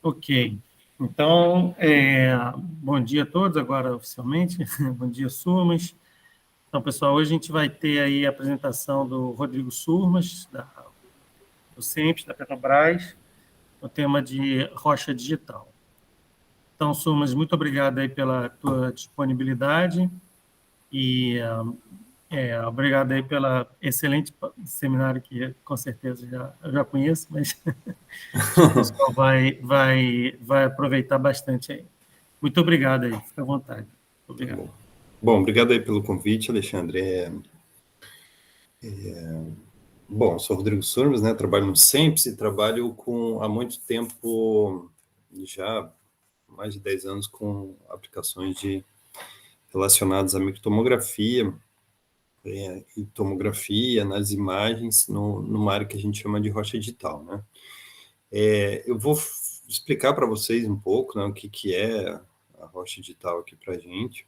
Ok. Então, bom dia a todos, agora oficialmente. Bom dia, Surmas. Então, pessoal, hoje a gente vai ter aí a apresentação do Rodrigo Surmas, do CEMPES, da Petrobras, o tema de rocha digital. Então, Surmas, muito obrigado aí pela tua disponibilidade e obrigado aí pela excelente seminário que com certeza eu já conheço, mas acho que o pessoal vai aproveitar bastante aí. Muito obrigado aí, fica à vontade. Obrigado. Bom, obrigado aí pelo convite, Alexandre. Bom, sou Rodrigo Surmas, né? Trabalho no CEMPES e trabalho há muito tempo, já mais de 10 anos, com aplicações relacionadas à microtomografia, e tomografia, análise de imagens, numa área que a gente chama de rocha digital, né? Eu vou explicar para vocês um pouco, né, o que é a rocha digital aqui para a gente.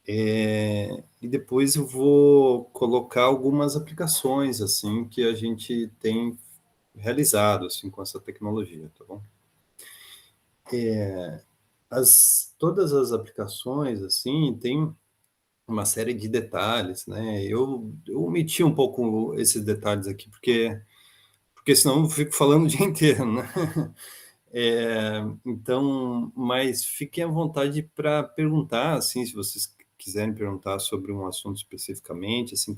E depois eu vou colocar algumas aplicações, assim, que a gente tem realizado, assim, com essa tecnologia, tá bom? Todas as aplicações, assim, tem uma série de detalhes, né? Eu omiti um pouco esses detalhes aqui, porque senão eu fico falando o dia inteiro, né? Então, mas fiquem à vontade para perguntar, assim, se vocês quiserem perguntar sobre um assunto especificamente, assim,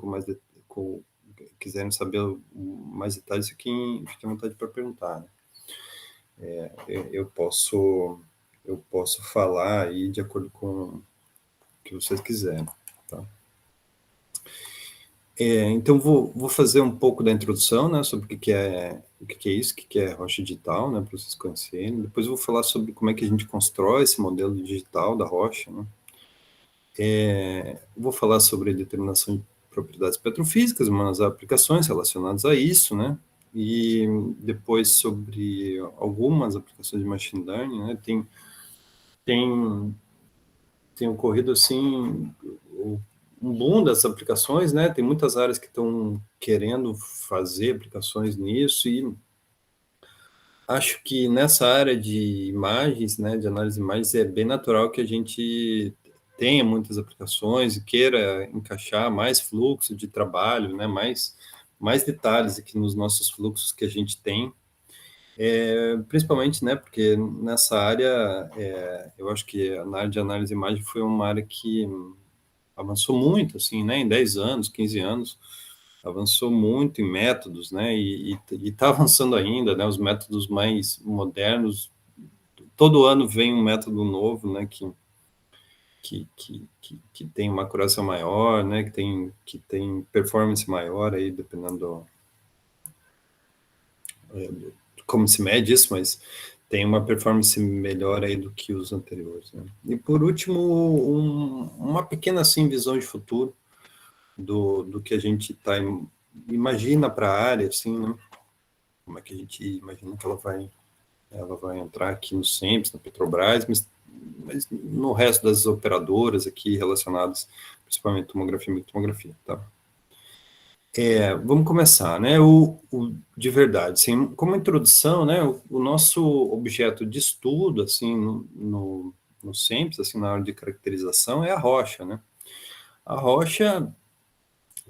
quiserem saber mais detalhes, fiquem à vontade para perguntar, né? Eu posso falar aí de acordo com o que vocês quiserem, tá? Então, vou fazer um pouco da introdução, né, sobre o que é isso, o que é rocha digital, né, para vocês conhecerem. Depois eu vou falar sobre como é que a gente constrói esse modelo digital da rocha, né. Vou falar sobre a determinação de propriedades petrofísicas, umas aplicações relacionadas a isso, né, e depois sobre algumas aplicações de machine learning, né. Tem, tem ocorrido, assim, um boom das aplicações, né? Tem muitas áreas que estão querendo fazer aplicações nisso e acho que nessa área de imagens, né, de análise de imagens, é bem natural que a gente tenha muitas aplicações e queira encaixar mais fluxo de trabalho, né, mais detalhes aqui nos nossos fluxos que a gente tem, principalmente, né, porque nessa área, eu acho que a área de análise de imagem foi uma área que avançou muito, assim, né, em 10 anos, 15 anos, avançou muito em métodos, né, e está avançando ainda, né, os métodos mais modernos, todo ano vem um método novo, né, que tem uma acurácia maior, né, que tem performance maior aí, dependendo do como se mede isso, mas tem uma performance melhor aí do que os anteriores, né. E por último, uma pequena, assim, visão de futuro, do que a gente imagina para a área, assim, né? Como é que a gente imagina que ela vai entrar aqui no CEMPES, na Petrobras, mas no resto das operadoras aqui relacionadas, principalmente tomografia e microtomografia, tá? Vamos começar, né? De verdade, assim, como introdução, né? O nosso objeto de estudo, assim, no CEMPES, assim, na área de caracterização, é a rocha, né? A rocha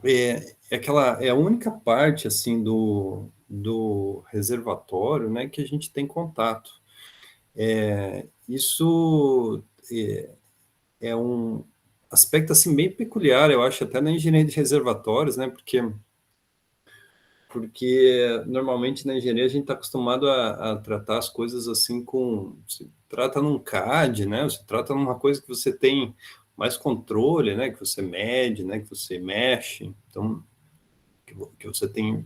é a única parte, assim, do reservatório, né, que a gente tem contato. Isso é um aspecto, assim, bem peculiar, eu acho, até na engenharia de reservatórios, né, porque normalmente na engenharia a gente está acostumado a tratar as coisas assim você trata num CAD, né, você trata numa coisa que você tem mais controle, né, que você mede, né, que você mexe, então que você tem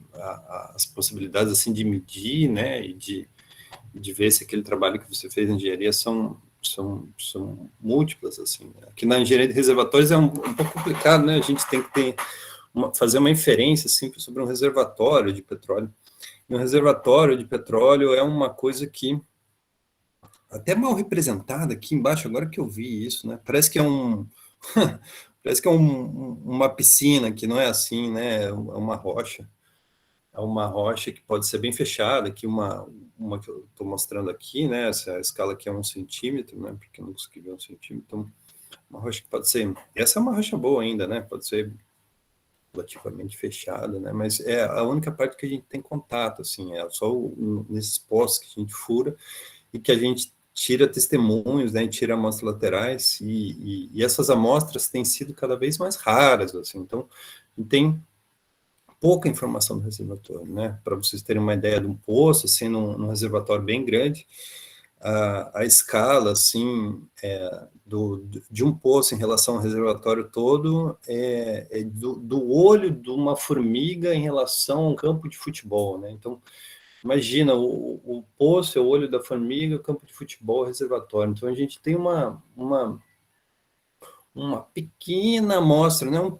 as possibilidades assim de medir, né, e de ver se aquele trabalho que você fez na engenharia são múltiplas, assim, né? Aqui na engenharia de reservatórios é um pouco complicado, né, a gente tem que fazer uma inferência, assim, sobre um reservatório de petróleo. E um reservatório de petróleo é uma coisa que até mal representada aqui embaixo, agora que eu vi isso, né, parece que é parece que é uma piscina, que não é assim, né, é uma rocha. é uma rocha que pode ser bem fechada, aqui uma que eu estou mostrando aqui, né, essa escala aqui é 1 centímetro, né, porque eu não consegui ver 1 centímetro, então, uma rocha que pode ser, essa é uma rocha boa ainda, né, pode ser relativamente fechada, né, mas é a única parte que a gente tem contato, assim, é só nesses postos que a gente fura e que a gente tira testemunhos, né, e tira amostras laterais, e essas amostras têm sido cada vez mais raras, assim, então, tem pouca informação do reservatório, né? Para vocês terem uma ideia de um poço, assim, num reservatório bem grande, a escala, assim, de um poço em relação ao reservatório todo é do olho de uma formiga em relação a um campo de futebol, né? Então, imagina, o poço é o olho da formiga, o campo de futebol é o reservatório. Então, a gente tem uma pequena amostra, né? Uma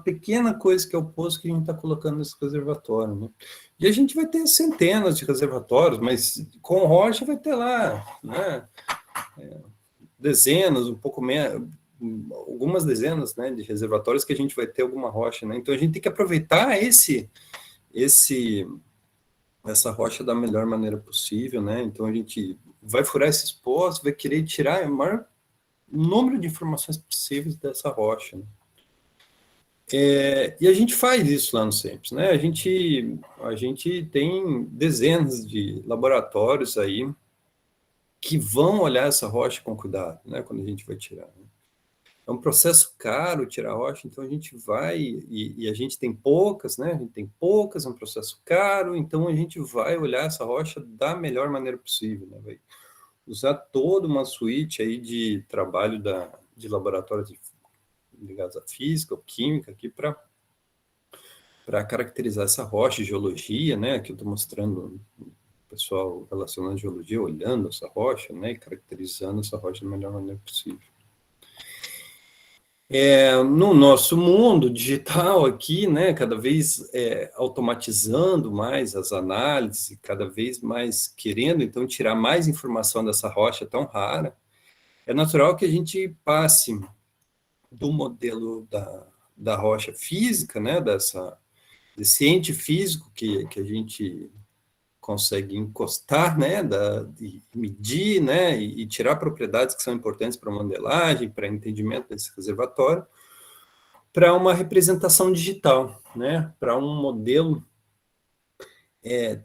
pequena coisa que é o poço que a gente está colocando nesse reservatório, né? E a gente vai ter centenas de reservatórios, mas com rocha vai ter lá, né? Dezenas, um pouco menos, algumas dezenas, né, de reservatórios que a gente vai ter alguma rocha, né? Então a gente tem que aproveitar essa rocha da melhor maneira possível, né? Então a gente vai furar esses poços, vai querer tirar o maior número de informações possíveis dessa rocha, né? E a gente faz isso lá no CEMPS, né? A gente tem dezenas de laboratórios aí que vão olhar essa rocha com cuidado, né? Quando a gente vai tirar, né? É um processo caro tirar a rocha, então a gente vai, e a gente tem poucas, né? A gente tem poucas, é um processo caro, então a gente vai olhar essa rocha da melhor maneira possível, né? Vai usar toda uma suíte aí de trabalho de laboratórios ligados à física ou química aqui para caracterizar essa rocha, geologia, né? Aqui eu estou mostrando o pessoal relacionado à geologia, olhando essa rocha, né? E caracterizando essa rocha da melhor maneira possível. No nosso mundo digital aqui, né? Cada vez automatizando mais as análises, cada vez mais querendo, então, tirar mais informação dessa rocha tão rara, é natural que a gente passe do modelo da rocha física, né? Desse ente físico que a gente consegue encostar, né, de medir, né, e tirar propriedades que são importantes para modelagem, para entendimento desse reservatório, para uma representação digital, né, para um modelo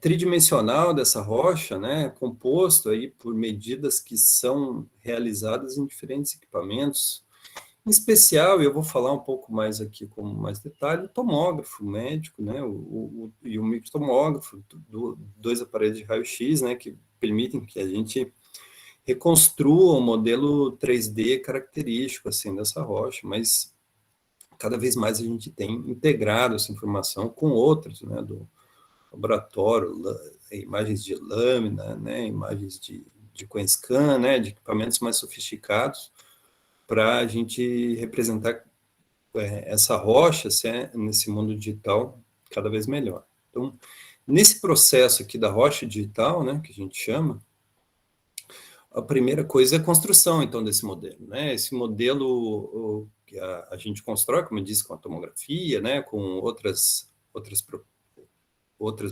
tridimensional dessa rocha, né, composto aí por medidas que são realizadas em diferentes equipamentos. Em especial, eu vou falar um pouco mais aqui com mais detalhe, o tomógrafo médico, né, e o microtomógrafo, dois aparelhos de raio-x, né, que permitem que a gente reconstrua um modelo 3D característico, assim, dessa rocha, mas cada vez mais a gente tem integrado essa informação com outras, né, do laboratório, imagens de lâmina, né, imagens de Coinscan, né, de equipamentos mais sofisticados, para a gente representar essa rocha nesse mundo digital cada vez melhor. Então, nesse processo aqui da rocha digital, né, que a gente chama, a primeira coisa é a construção, então, desse modelo, né? Esse modelo que a gente constrói, como eu disse, com a tomografia, né, com outras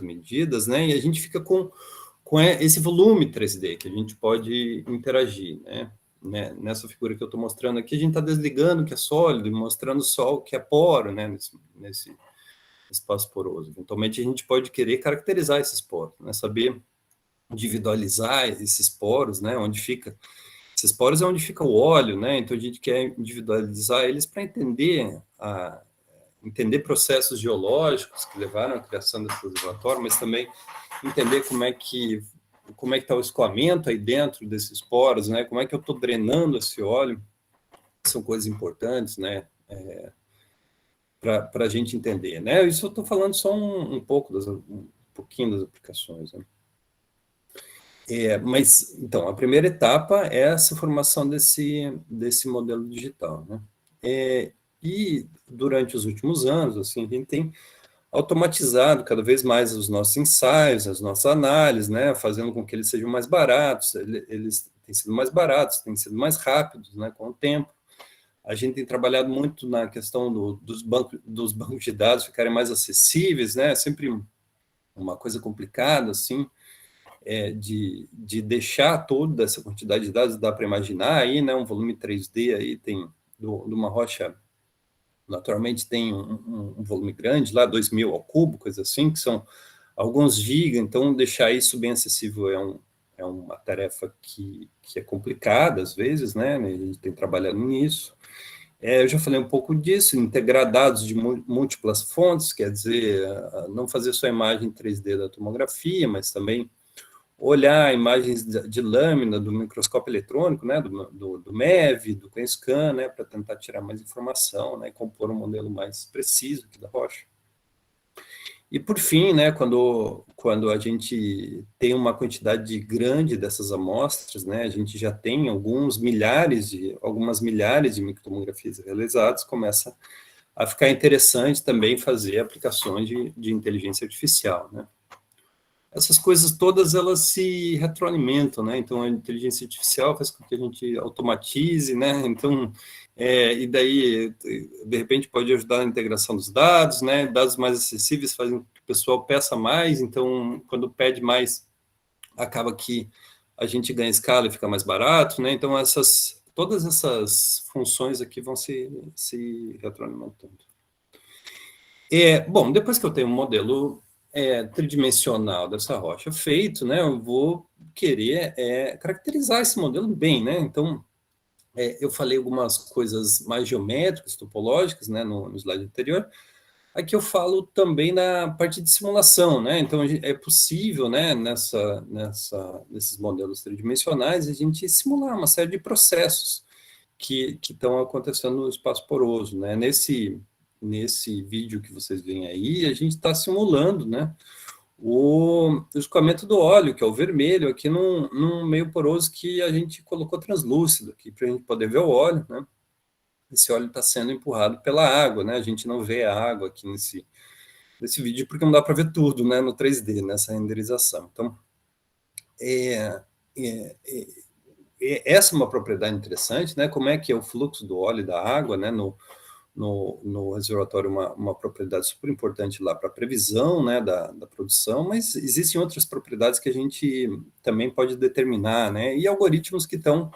medidas, né, e a gente fica com esse volume 3D que a gente pode interagir, né? Nessa figura que eu estou mostrando aqui, a gente está desligando o que é sólido e mostrando só o que é poro, né, nesse espaço poroso. Eventualmente, a gente pode querer caracterizar esses poros, né, saber individualizar esses poros, né, onde fica... Esses poros é onde fica o óleo, né, então a gente quer individualizar eles para entender processos geológicos que levaram à criação desse reservatório, mas também entender como é que está o escoamento aí dentro desses poros, né? Como é que eu estou drenando esse óleo? São coisas importantes, né? Para a gente entender, né? Isso eu estou falando só um pouquinho das aplicações, né? Mas, então, a primeira etapa é essa formação desse modelo digital, né? E durante os últimos anos, assim, a gente tem automatizado cada vez mais os nossos ensaios, as nossas análises, né, fazendo com que eles sejam mais baratos, eles têm sido mais baratos, têm sido mais rápidos, né, com o tempo, A gente tem trabalhado muito na questão dos bancos de dados ficarem mais acessíveis, né? Sempre uma coisa complicada, assim, de deixar toda essa quantidade de dados, dá para imaginar aí, né? Um volume 3D aí tem de uma rocha, naturalmente tem um volume grande, lá 2.000 ao cubo, coisa assim, que são alguns gigas, então deixar isso bem acessível é uma tarefa que é complicada às vezes, né? A gente tem trabalhado nisso. Eu já falei um pouco disso, integrar dados de múltiplas fontes, quer dizer, não fazer só a imagem 3D da tomografia, mas também olhar imagens de lâmina do microscópio eletrônico, né, do MEV, do CoinScan, né, para tentar tirar mais informação, né, e compor um modelo mais preciso aqui da rocha. E, por fim, né, quando a gente tem uma quantidade grande dessas amostras, né, a gente já tem algumas milhares de microtomografias realizadas, começa a ficar interessante também fazer aplicações de inteligência artificial, né. Essas coisas todas, elas se retroalimentam, né, então a inteligência artificial faz com que a gente automatize, né, então, e daí, de repente, pode ajudar na integração dos dados, né, dados mais acessíveis fazem com que o pessoal peça mais, então, quando pede mais, acaba que a gente ganha escala e fica mais barato, né, então todas essas funções aqui vão se retroalimentando. Bom, depois que eu tenho um modelo tridimensional dessa rocha feito, né, eu vou querer caracterizar esse modelo bem, né, então eu falei algumas coisas mais geométricas, topológicas, né, no slide anterior. Aqui eu falo também na parte de simulação, né, então é possível, né, nesses modelos tridimensionais, a gente simular uma série de processos que estão acontecendo no espaço poroso, né, nesse vídeo que vocês veem aí, a gente está simulando, né, o escoamento do óleo, que é o vermelho, aqui num meio poroso que a gente colocou translúcido aqui, para a gente poder ver o óleo, né? Esse óleo está sendo empurrado pela água, né? A gente não vê a água aqui nesse vídeo, porque não dá para ver tudo, né? No 3D, nessa renderização. Então, essa é uma propriedade interessante, né? Como é que é o fluxo do óleo e da água, né? No reservatório uma propriedade super importante lá para a previsão, né, da produção, mas existem outras propriedades que a gente também pode determinar, né, e algoritmos que estão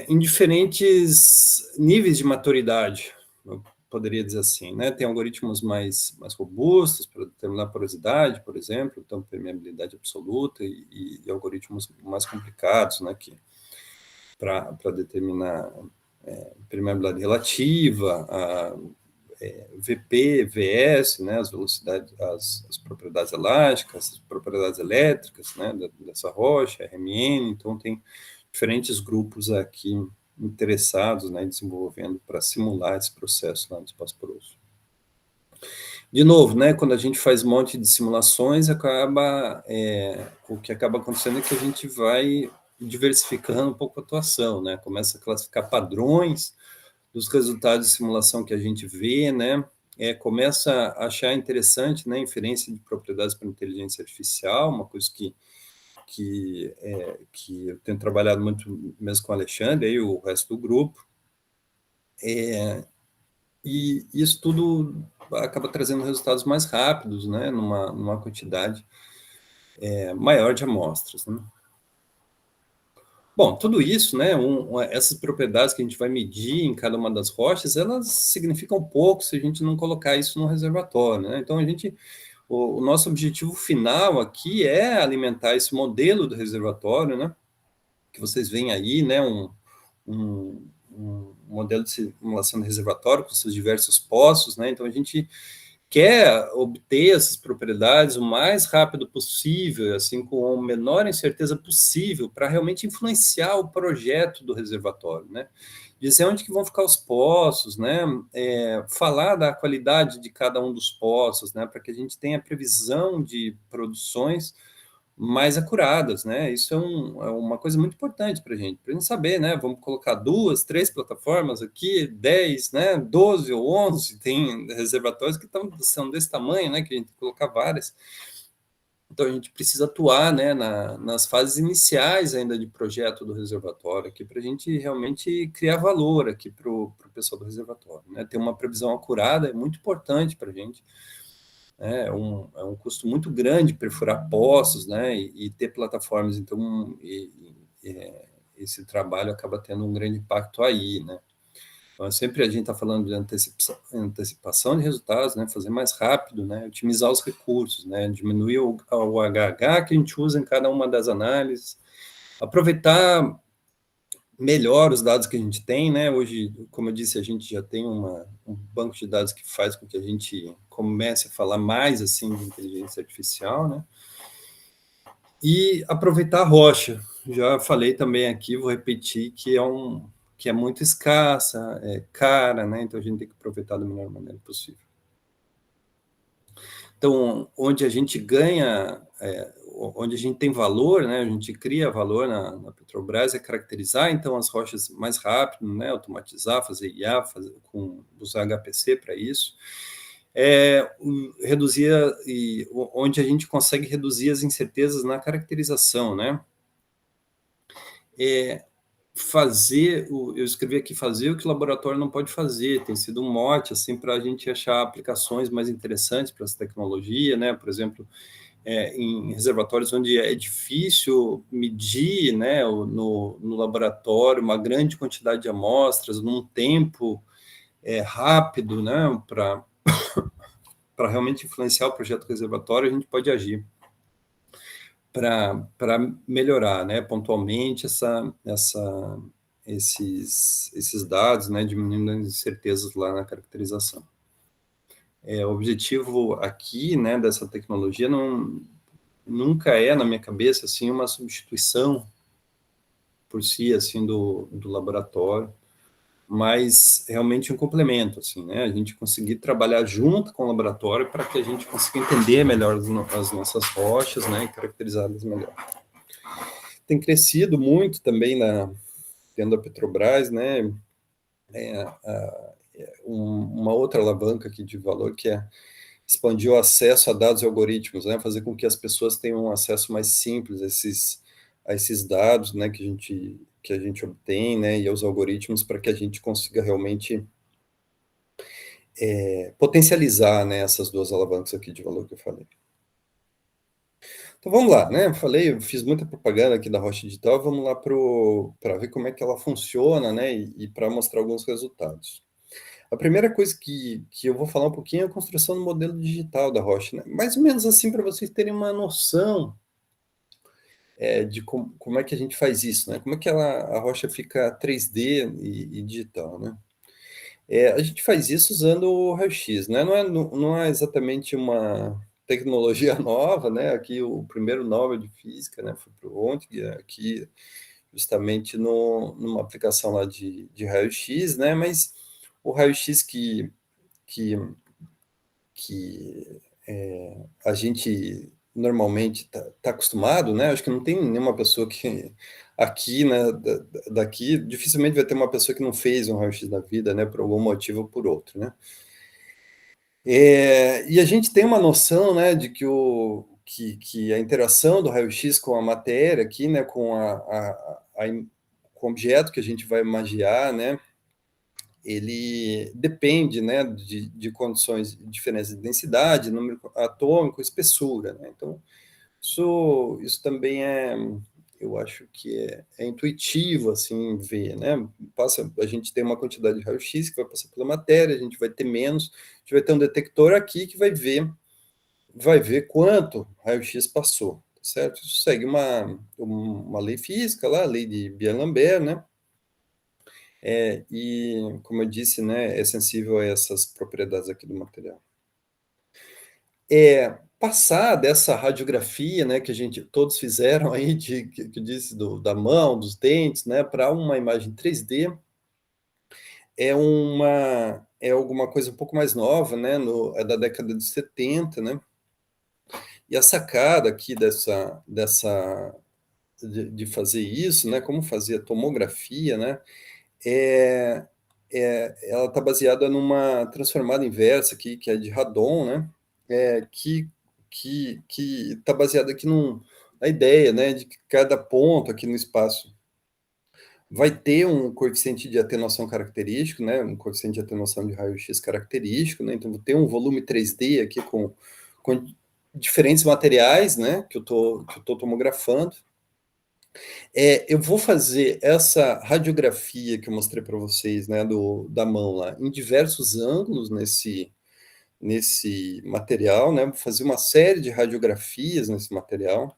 em diferentes níveis de maturidade, eu poderia dizer assim, né, tem algoritmos mais robustos para determinar porosidade, por exemplo, então permeabilidade absoluta, e algoritmos mais complicados, né, para determinar permeabilidade relativa, a VP, VS, né, as velocidades, as propriedades elásticas, as propriedades elétricas, né, dessa rocha, RMN, então tem diferentes grupos aqui interessados, né, desenvolvendo para simular esse processo lá no espaço poroso. De novo, né, quando a gente faz um monte de simulações, o que acaba acontecendo é que a gente vai diversificando um pouco a atuação, né, começa a classificar padrões dos resultados de simulação que a gente vê, né, começa a achar interessante, né, inferência de propriedades para inteligência artificial, uma coisa que eu tenho trabalhado muito mesmo com o Alexandre e o resto do grupo, e isso tudo acaba trazendo resultados mais rápidos, né, numa quantidade maior de amostras, né. Bom, tudo isso, né, essas propriedades que a gente vai medir em cada uma das rochas, elas significam pouco se a gente não colocar isso no reservatório, né? Então, o nosso objetivo final aqui é alimentar esse modelo do reservatório, né, que vocês veem aí, né, um modelo de simulação de reservatório com seus diversos poços, né? Então, a gente quer obter essas propriedades o mais rápido possível, assim, com a menor incerteza possível, para realmente influenciar o projeto do reservatório, né? Dizer onde que vão ficar os poços, né? Falar da qualidade de cada um dos poços, né? Para que a gente tenha previsão de produções mais acuradas, né? Isso é uma coisa muito importante para a gente saber, né? Vamos colocar 2, 3 plataformas aqui, 10, né? 12 ou 11, tem reservatórios que são desse tamanho, né? Que a gente tem que colocar várias. Então, a gente precisa atuar, né, nas fases iniciais ainda de projeto do reservatório, aqui, para a gente realmente criar valor aqui para o pessoal do reservatório. Né? Ter uma previsão acurada é muito importante para a gente. É um custo muito grande perfurar poços, né, e ter plataformas. Então, esse trabalho acaba tendo um grande impacto aí, né? Então, sempre a gente está falando de antecipação de resultados, né, fazer mais rápido, né, otimizar os recursos, né, diminuir o HH que a gente usa em cada uma das análises, aproveitar melhor os dados que a gente tem, né, hoje, como eu disse, a gente já tem um banco de dados que faz com que a gente comece a falar mais, assim, de inteligência artificial, né, e aproveitar a rocha. Já falei também aqui, vou repetir, que é muito escassa, é cara, né? Então a gente tem que aproveitar da melhor maneira possível. Então, onde a gente ganha, onde a gente tem valor, né? A gente cria valor na Petrobras é caracterizar então as rochas mais rápido, né? Automatizar, fazer IA, usar HPC para isso. Reduzir onde a gente consegue reduzir as incertezas na caracterização, né? Eu escrevi aqui fazer o que o laboratório não pode fazer, tem sido um mote assim para a gente achar aplicações mais interessantes para essa tecnologia, né? Por exemplo, em reservatórios onde é difícil medir, né, no laboratório uma grande quantidade de amostras num tempo rápido, né, para realmente influenciar o projeto reservatório, a gente pode agir para melhorar, né, pontualmente esses dados, né, diminuindo as incertezas lá na caracterização. O objetivo aqui, né, dessa tecnologia nunca é, na minha cabeça, assim, uma substituição por si, assim, do laboratório, mas realmente um complemento, assim, né, a gente conseguir trabalhar junto com o laboratório para que a gente consiga entender melhor as nossas rochas, né, e caracterizá-las melhor. Tem crescido muito também tendo a Petrobras, né, uma outra alavanca aqui de valor que é expandir o acesso a dados e algoritmos, né, fazer com que as pessoas tenham um acesso mais simples a esses dados, né, que a gente obtém, né, e aos algoritmos para que a gente consiga realmente potencializar, né, essas duas alavancas aqui de valor que eu falei. Então vamos lá, né? Eu fiz muita propaganda aqui da Rocha Digital, vamos lá para ver como é que ela funciona, né? E para mostrar alguns resultados. A primeira coisa que eu vou falar um pouquinho é a construção do modelo digital da Rocha, né? Mais ou menos assim para vocês terem uma noção de como é que a gente faz isso, né? Como é que a Rocha fica 3D e digital, né? A gente faz isso usando o raio-x, né? Não é exatamente uma tecnologia nova, né? Aqui o primeiro Nobel de Física, né? Foi para o Röntgen, aqui justamente numa aplicação lá de raio-x, né? Mas o raio-x que, a gente normalmente tá acostumado, né? Acho que não tem nenhuma pessoa que aqui, né, daqui, dificilmente vai ter uma pessoa que não fez um raio-x da vida, né, por algum motivo ou por outro, né? E a gente tem uma noção, né, de que a interação do raio-x com a matéria aqui, né, com o objeto que a gente vai magiar, né, ele depende, né, de condições diferentes de densidade, número atômico, espessura, né? Então, isso também eu acho que é intuitivo, assim, ver, né? A gente tem uma quantidade de raio-x que vai passar pela matéria, a gente vai ter menos, a gente vai ter um detector aqui que vai ver quanto raio-x passou, tá certo? Isso segue uma lei física lá, a lei de Beer-Lambert, né? E, como eu disse, né, é sensível a essas propriedades aqui do material. Passar dessa radiografia, né, que a gente todos fizeram aí, que eu disse, da mão, dos dentes, né, para uma imagem 3D, é alguma coisa um pouco mais nova, né, é da década de 70, né, e a sacada aqui de fazer isso, né, como fazer a tomografia, né, é, ela está baseada numa transformada inversa aqui, que é de Radon, né? Que que está baseado aqui na ideia, né, de que cada ponto aqui no espaço vai ter um coeficiente de atenuação característico, né, um coeficiente de atenuação de raio-x característico, né, então vou ter um volume 3D aqui com diferentes materiais, né, que eu tô tomografando. Eu vou fazer essa radiografia que eu mostrei para vocês, né, da mão lá, em diversos ângulos nesse material, né, vou fazer uma série de radiografias nesse material,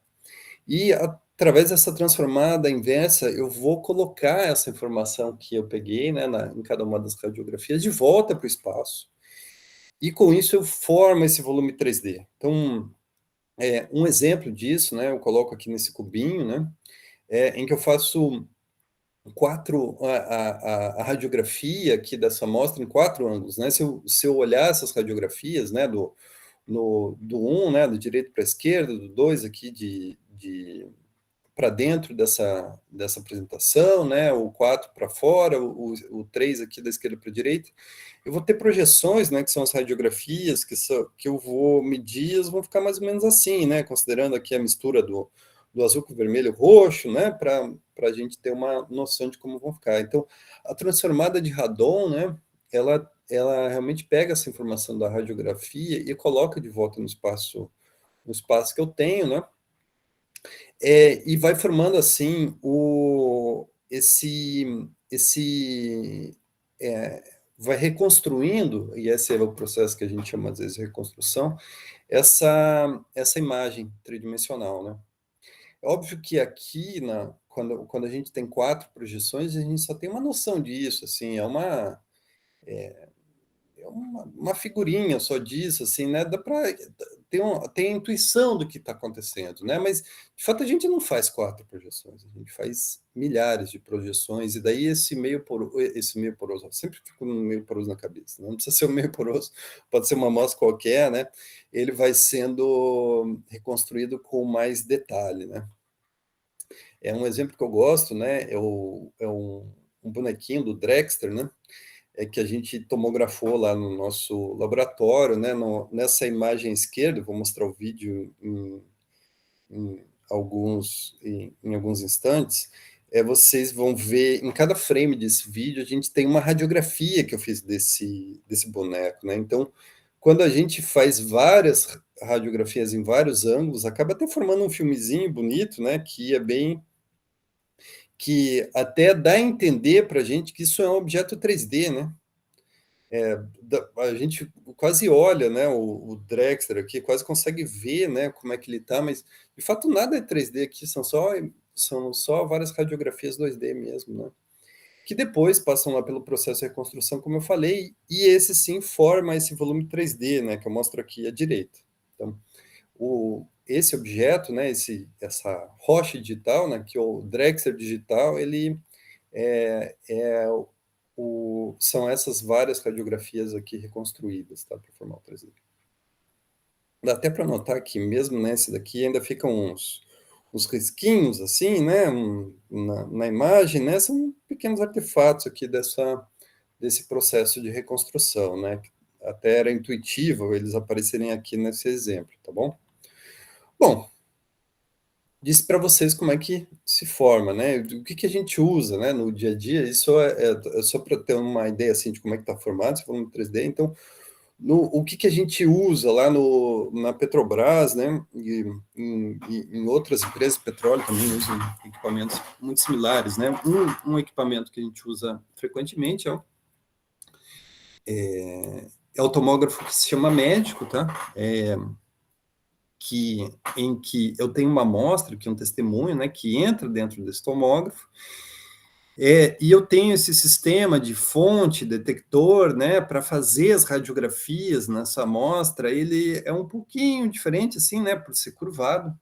e através dessa transformada inversa, eu vou colocar essa informação que eu peguei, né, em cada uma das radiografias de volta para o espaço. E com isso eu formo esse volume 3D. Então, um exemplo disso, né, eu coloco aqui nesse cubinho, né, em que eu faço a radiografia aqui dessa amostra em 4 ângulos, né? Se eu olhar essas radiografias, né, do 1, né, do direito para a esquerda, do 2 aqui para dentro dessa apresentação, né, o 4 para fora, o 3 aqui da esquerda para a direita, eu vou ter projeções, né, que são as radiografias que eu vou medir, elas vão ficar mais ou menos assim, né, considerando aqui a mistura do azul com o vermelho e roxo, né, para a gente ter uma noção de como vão ficar. Então, a transformada de radon, né, ela realmente pega essa informação da radiografia e coloca de volta no espaço que eu tenho, né, e vai formando assim vai reconstruindo, e esse é o processo que a gente chama às vezes de reconstrução, essa imagem tridimensional, né? É óbvio que aqui, quando a gente tem 4 projeções, a gente só tem uma noção disso, assim, uma figurinha só disso, assim, né? Dá para ter a intuição do que está acontecendo, né? Mas, de fato, a gente não faz 4 projeções, a gente faz milhares de projeções, e daí esse meio poroso, eu sempre fico no meio poroso na cabeça, né? Não precisa ser um meio poroso, pode ser uma amostra qualquer, né? Ele vai sendo reconstruído com mais detalhe, né? Um exemplo que eu gosto, né? Um bonequinho do Drexter, né? Que a gente tomografou lá no nosso laboratório, né? Nessa imagem esquerda, vou mostrar o vídeo em em alguns instantes, vocês vão ver, em cada frame desse vídeo, a gente tem uma radiografia que eu fiz desse boneco, né? Então, quando a gente faz várias radiografias em vários ângulos, acaba até formando um filmezinho bonito, né? Que até dá a entender para a gente que isso é um objeto 3D, né? A gente quase olha, né, o Drexler aqui, quase consegue ver, né, como é que ele está, mas de fato nada é 3D aqui, são só várias radiografias 2D mesmo, né? Que depois passam lá pelo processo de reconstrução, como eu falei, e esse sim forma esse volume 3D, né, que eu mostro aqui à direita. Então, esse objeto, né, essa rocha digital, né, que é o Drexler digital, ele é, é são essas várias radiografias aqui reconstruídas, tá, para formar o 3D. Dá até para notar que mesmo nesse daqui ainda ficam uns risquinhos assim, né, na imagem, né, são pequenos artefatos aqui desse processo de reconstrução, né, até era intuitivo eles aparecerem aqui nesse exemplo, tá bom? Bom, disse para vocês como é que se forma, né? O que a gente usa, né, no dia a dia. Isso é só para ter uma ideia assim de como é que está formado, se for no 3D. Então, o que a gente usa lá na Petrobras, né? E em outras empresas de petróleo também usam equipamentos muito similares, né? Um equipamento que a gente usa frequentemente é o tomógrafo que se chama médico, tá? Em que eu tenho uma amostra, que é um testemunho, né, que entra dentro desse tomógrafo, e eu tenho esse sistema de fonte, detector, né, para fazer as radiografias nessa amostra. Ele é um pouquinho diferente, assim, né, por ser curvado.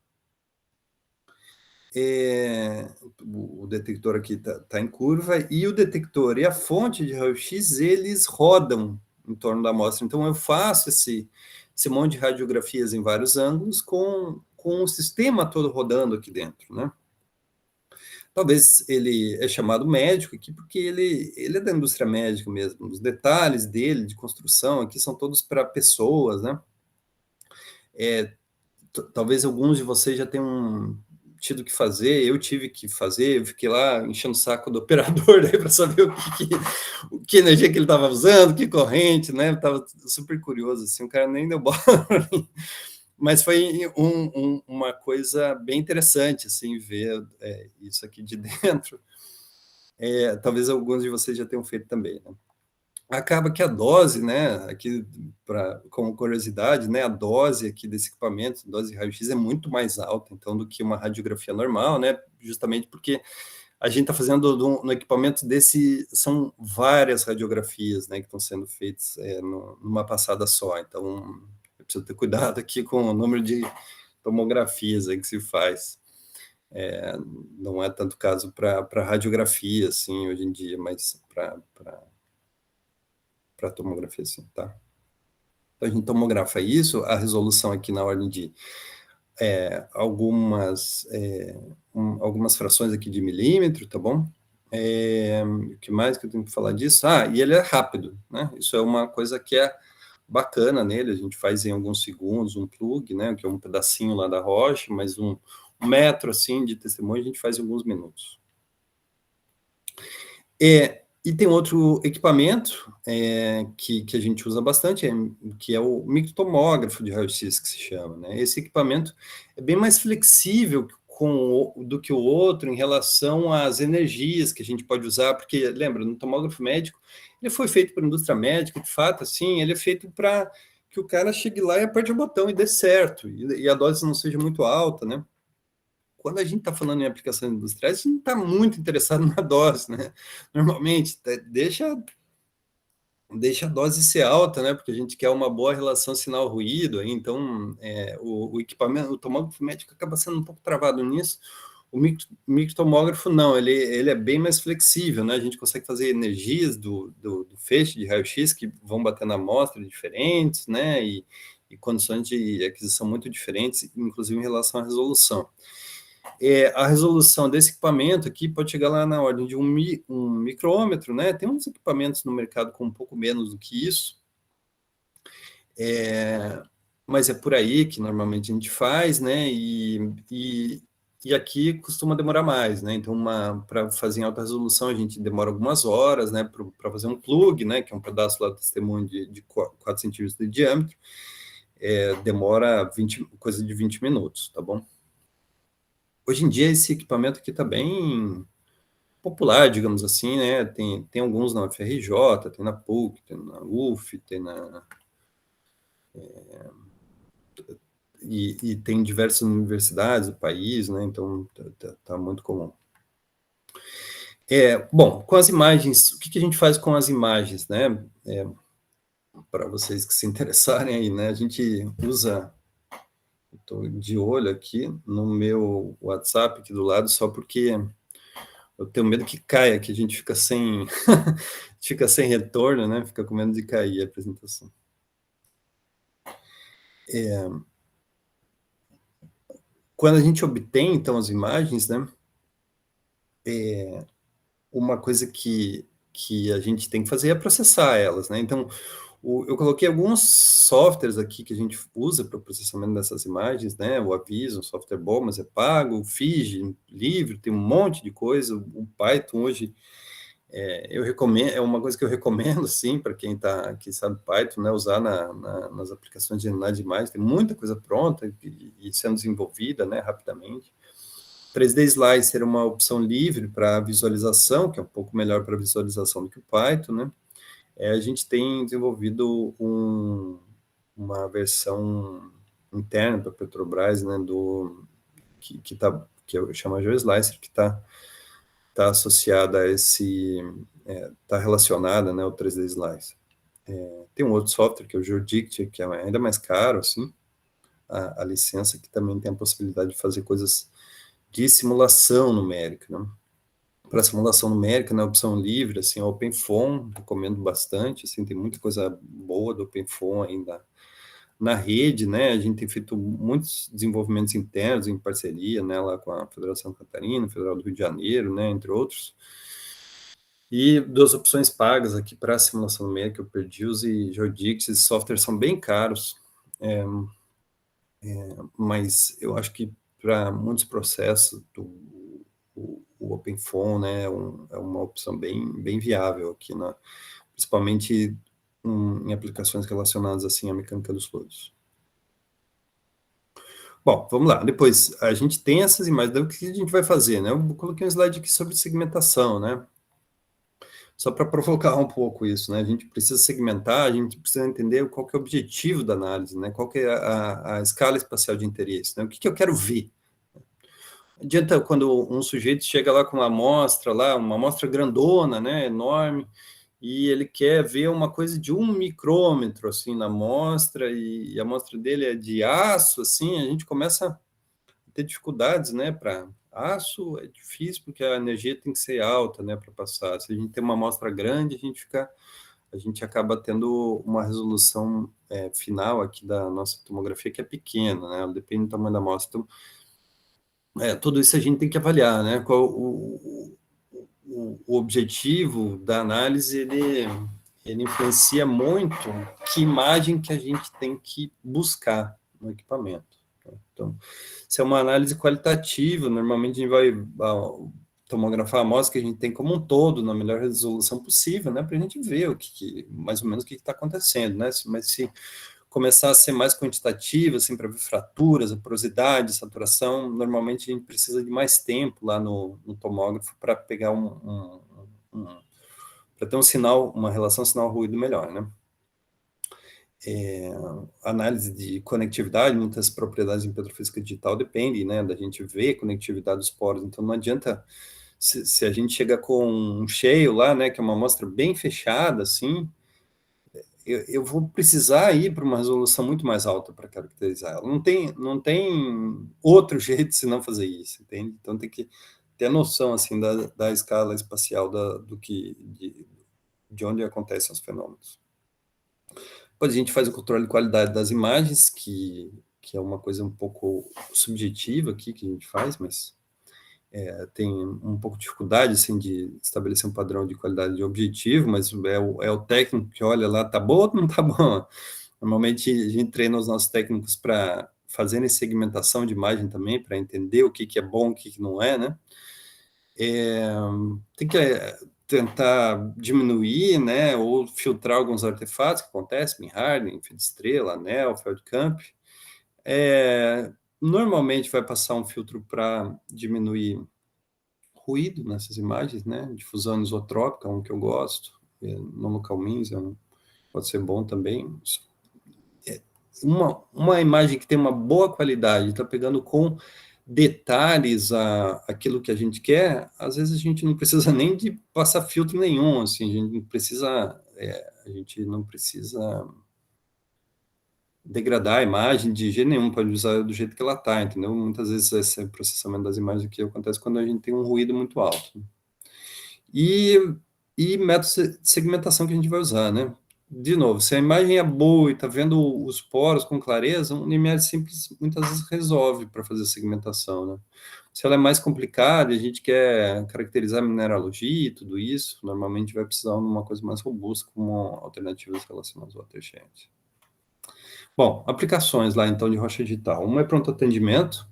O detector aqui tá em curva, e o detector e a fonte de raio-x, eles rodam em torno da amostra. Então, eu faço esse monte de radiografias em vários ângulos com o sistema todo rodando aqui dentro, né? Talvez ele é chamado médico aqui porque ele é da indústria médica mesmo. Os detalhes dele, de construção, aqui são todos para pessoas, né? talvez alguns de vocês já tenham tido que fazer, eu tive que fazer, eu fiquei lá enchendo o saco do operador para saber que energia que ele estava usando, que corrente, né? Estava super curioso, assim, o cara nem deu bola para mim. Mas foi uma coisa bem interessante, assim, ver isso aqui de dentro. Talvez alguns de vocês já tenham feito também, né? Acaba que a dose, né, aqui, como curiosidade, né, a dose aqui desse equipamento, dose de raio-x, é muito mais alta, então, do que uma radiografia normal, né, justamente porque a gente está fazendo no equipamento desse, são várias radiografias, né, que estão sendo feitas numa passada só, então, eu preciso ter cuidado aqui com o número de tomografias aí que se faz. Não é tanto caso para radiografia, assim, hoje em dia, mas para tomografia, assim, tá? Então, a gente tomografa isso, a resolução aqui na ordem de algumas frações aqui de milímetro, tá bom? O que mais que eu tenho que falar disso? E ele é rápido, né? Isso é uma coisa que é bacana nele, a gente faz em alguns segundos um plug, né, que é um pedacinho lá da rocha, mas um metro, assim, de testemunho a gente faz em alguns minutos. E tem outro equipamento que a gente usa bastante, que é o microtomógrafo de raio-x, que se chama, né? Esse equipamento é bem mais flexível do que o outro em relação às energias que a gente pode usar, porque, lembra, no tomógrafo médico, ele foi feito para a indústria médica, de fato, assim, ele é feito para que o cara chegue lá e aperte o botão e dê certo, e a dose não seja muito alta, né? Quando a gente está falando em aplicações industriais, a gente não está muito interessado na dose, né? Normalmente, deixa a dose ser alta, né? Porque a gente quer uma boa relação sinal-ruído, então o equipamento, o tomógrafo médico acaba sendo um pouco travado nisso. O microtomógrafo, não, ele é bem mais flexível, né? A gente consegue fazer energias do feixe de raio-x que vão bater na amostra diferentes, né? E condições de aquisição muito diferentes, inclusive em relação à resolução. A resolução desse equipamento aqui pode chegar lá na ordem de um micrômetro, né? Tem uns equipamentos no mercado com um pouco menos do que isso, mas é por aí que normalmente a gente faz, né? E aqui costuma demorar mais, né? Então, para fazer em alta resolução, a gente demora algumas horas, né? Para fazer um plug, né? Que é um pedaço lá do testemunho de 4 centímetros de diâmetro, demora coisa de 20 minutos, tá bom? Hoje em dia, esse equipamento aqui está bem popular, digamos assim, né? Tem alguns na UFRJ, tem na PUC, tem na UF, tem e tem diversas universidades do país, né? Então, tá muito comum. Bom, com as imagens, o que a gente faz com as imagens, né? Para vocês que se interessarem aí, né? A gente usa... Estou de olho aqui no meu WhatsApp aqui do lado, só porque eu tenho medo que caia, que a gente fica sem, fica sem retorno, né? Fica com medo de cair a apresentação. Quando a gente obtém, então, as imagens, né? Uma coisa que a gente tem que fazer é processar elas, né? Então, eu coloquei alguns softwares aqui que a gente usa para o processamento dessas imagens, né? O Aviso, um software bom, mas é pago, o Fiji, livre, tem um monte de coisa. O Python hoje, eu recomendo, é uma coisa que eu recomendo, sim, para quem sabe Python, né? Usar nas aplicações de análise de imagens, tem muita coisa pronta e sendo desenvolvida, né? Rapidamente. 3D Slicer é uma opção livre para visualização, que é um pouco melhor para visualização do que o Python, né? A gente tem desenvolvido uma versão interna para a Petrobras, né, que chama GeoSlicer, que está associada a está relacionada, né, ao 3D Slicer. Tem um outro software, que é o GeoDict, que é ainda mais caro, assim, a licença, que também tem a possibilidade de fazer coisas de simulação numérica, né? Para simulação numérica, na opção livre, assim, a OpenFOAM, recomendo bastante, assim, tem muita coisa boa do OpenFOAM ainda na rede, né? A gente tem feito muitos desenvolvimentos internos em parceria, né, lá com a Federação Catarina, Federal do Rio de Janeiro, né, entre outros. E 2 opções pagas aqui para simulação numérica, o Perdius e Geodix, esses softwares são bem caros, Mas eu acho que para muitos processos, o OpenFOAM, né, é uma opção bem viável aqui, principalmente em aplicações relacionadas assim à mecânica dos fluidos. Bom, vamos lá. Depois, a gente tem essas imagens. Daí, o que a gente vai fazer, né? Eu coloquei um slide aqui sobre segmentação, né? Só para provocar um pouco isso, né? A gente precisa segmentar, a gente precisa entender qual que é o objetivo da análise, né? Qual que é a escala espacial de interesse, né? O que que eu quero ver? Não adianta quando um sujeito chega lá com uma amostra lá, uma amostra grandona, né? Enorme, e ele quer ver uma coisa de 1 micrômetro, assim, na amostra, e a amostra dele é de aço, assim, a gente começa a ter dificuldades, né, para aço é difícil porque a energia tem que ser alta, né, para passar. Se a gente tem uma amostra grande, a gente acaba tendo uma resolução final aqui da nossa tomografia que é pequena, né, depende do tamanho da amostra. Então, tudo isso a gente tem que avaliar, né, qual o objetivo da análise, ele influencia muito que imagem que a gente tem que buscar no equipamento. Então, se é uma análise qualitativa, normalmente a gente vai tomografar a amostra que a gente tem como um todo, na melhor resolução possível, né, para a gente ver mais ou menos o que está acontecendo, né, mas se começar a ser mais quantitativa, assim, para ver fraturas, a porosidade, saturação, normalmente a gente precisa de mais tempo lá no tomógrafo para pegar para ter um sinal, uma relação sinal-ruído melhor, né? Análise de conectividade, muitas propriedades em petrofísica digital dependem, né, da gente ver a conectividade dos poros, então não adianta, se a gente chega com um shale lá, né, que é uma amostra bem fechada, assim, eu vou precisar ir para uma resolução muito mais alta para caracterizar ela. Não tem outro jeito de não fazer isso, entende? Então tem que ter a noção, assim, da escala espacial de onde acontecem os fenômenos. Depois a gente faz o controle de qualidade das imagens, que é uma coisa um pouco subjetiva aqui que a gente faz, mas tem um pouco de dificuldade, assim, de estabelecer um padrão de qualidade de objetivo, mas é o técnico que olha lá, tá bom ou não tá bom? Normalmente a gente treina os nossos técnicos para fazerem segmentação de imagem também, para entender o que é bom, o que não é, né? Tem que tentar diminuir, né, ou filtrar alguns artefatos que acontecem, Bin-Harding, fio de estrela, anel, Feldkamp. Normalmente vai passar um filtro para diminuir ruído nessas imagens, né, difusão isotrópica, um que eu gosto, no local means, pode ser bom também. Uma imagem que tem uma boa qualidade, está pegando com detalhes aquilo que a gente quer, às vezes a gente não precisa nem de passar filtro nenhum, assim, a gente não precisa degradar a imagem de jeito nenhum, pode usar do jeito que ela está, entendeu? Muitas vezes esse processamento das imagens aqui acontece quando a gente tem um ruído muito alto. E método de segmentação que a gente vai usar, né? De novo, se a imagem é boa e está vendo os poros com clareza, um NMR simples muitas vezes resolve para fazer a segmentação, né? Se ela é mais complicada e a gente quer caracterizar a mineralogia e tudo isso, normalmente vai precisar de uma coisa mais robusta, como alternativas relacionadas ao watershed. Bom, aplicações lá, então, de rocha digital. Uma é pronto atendimento,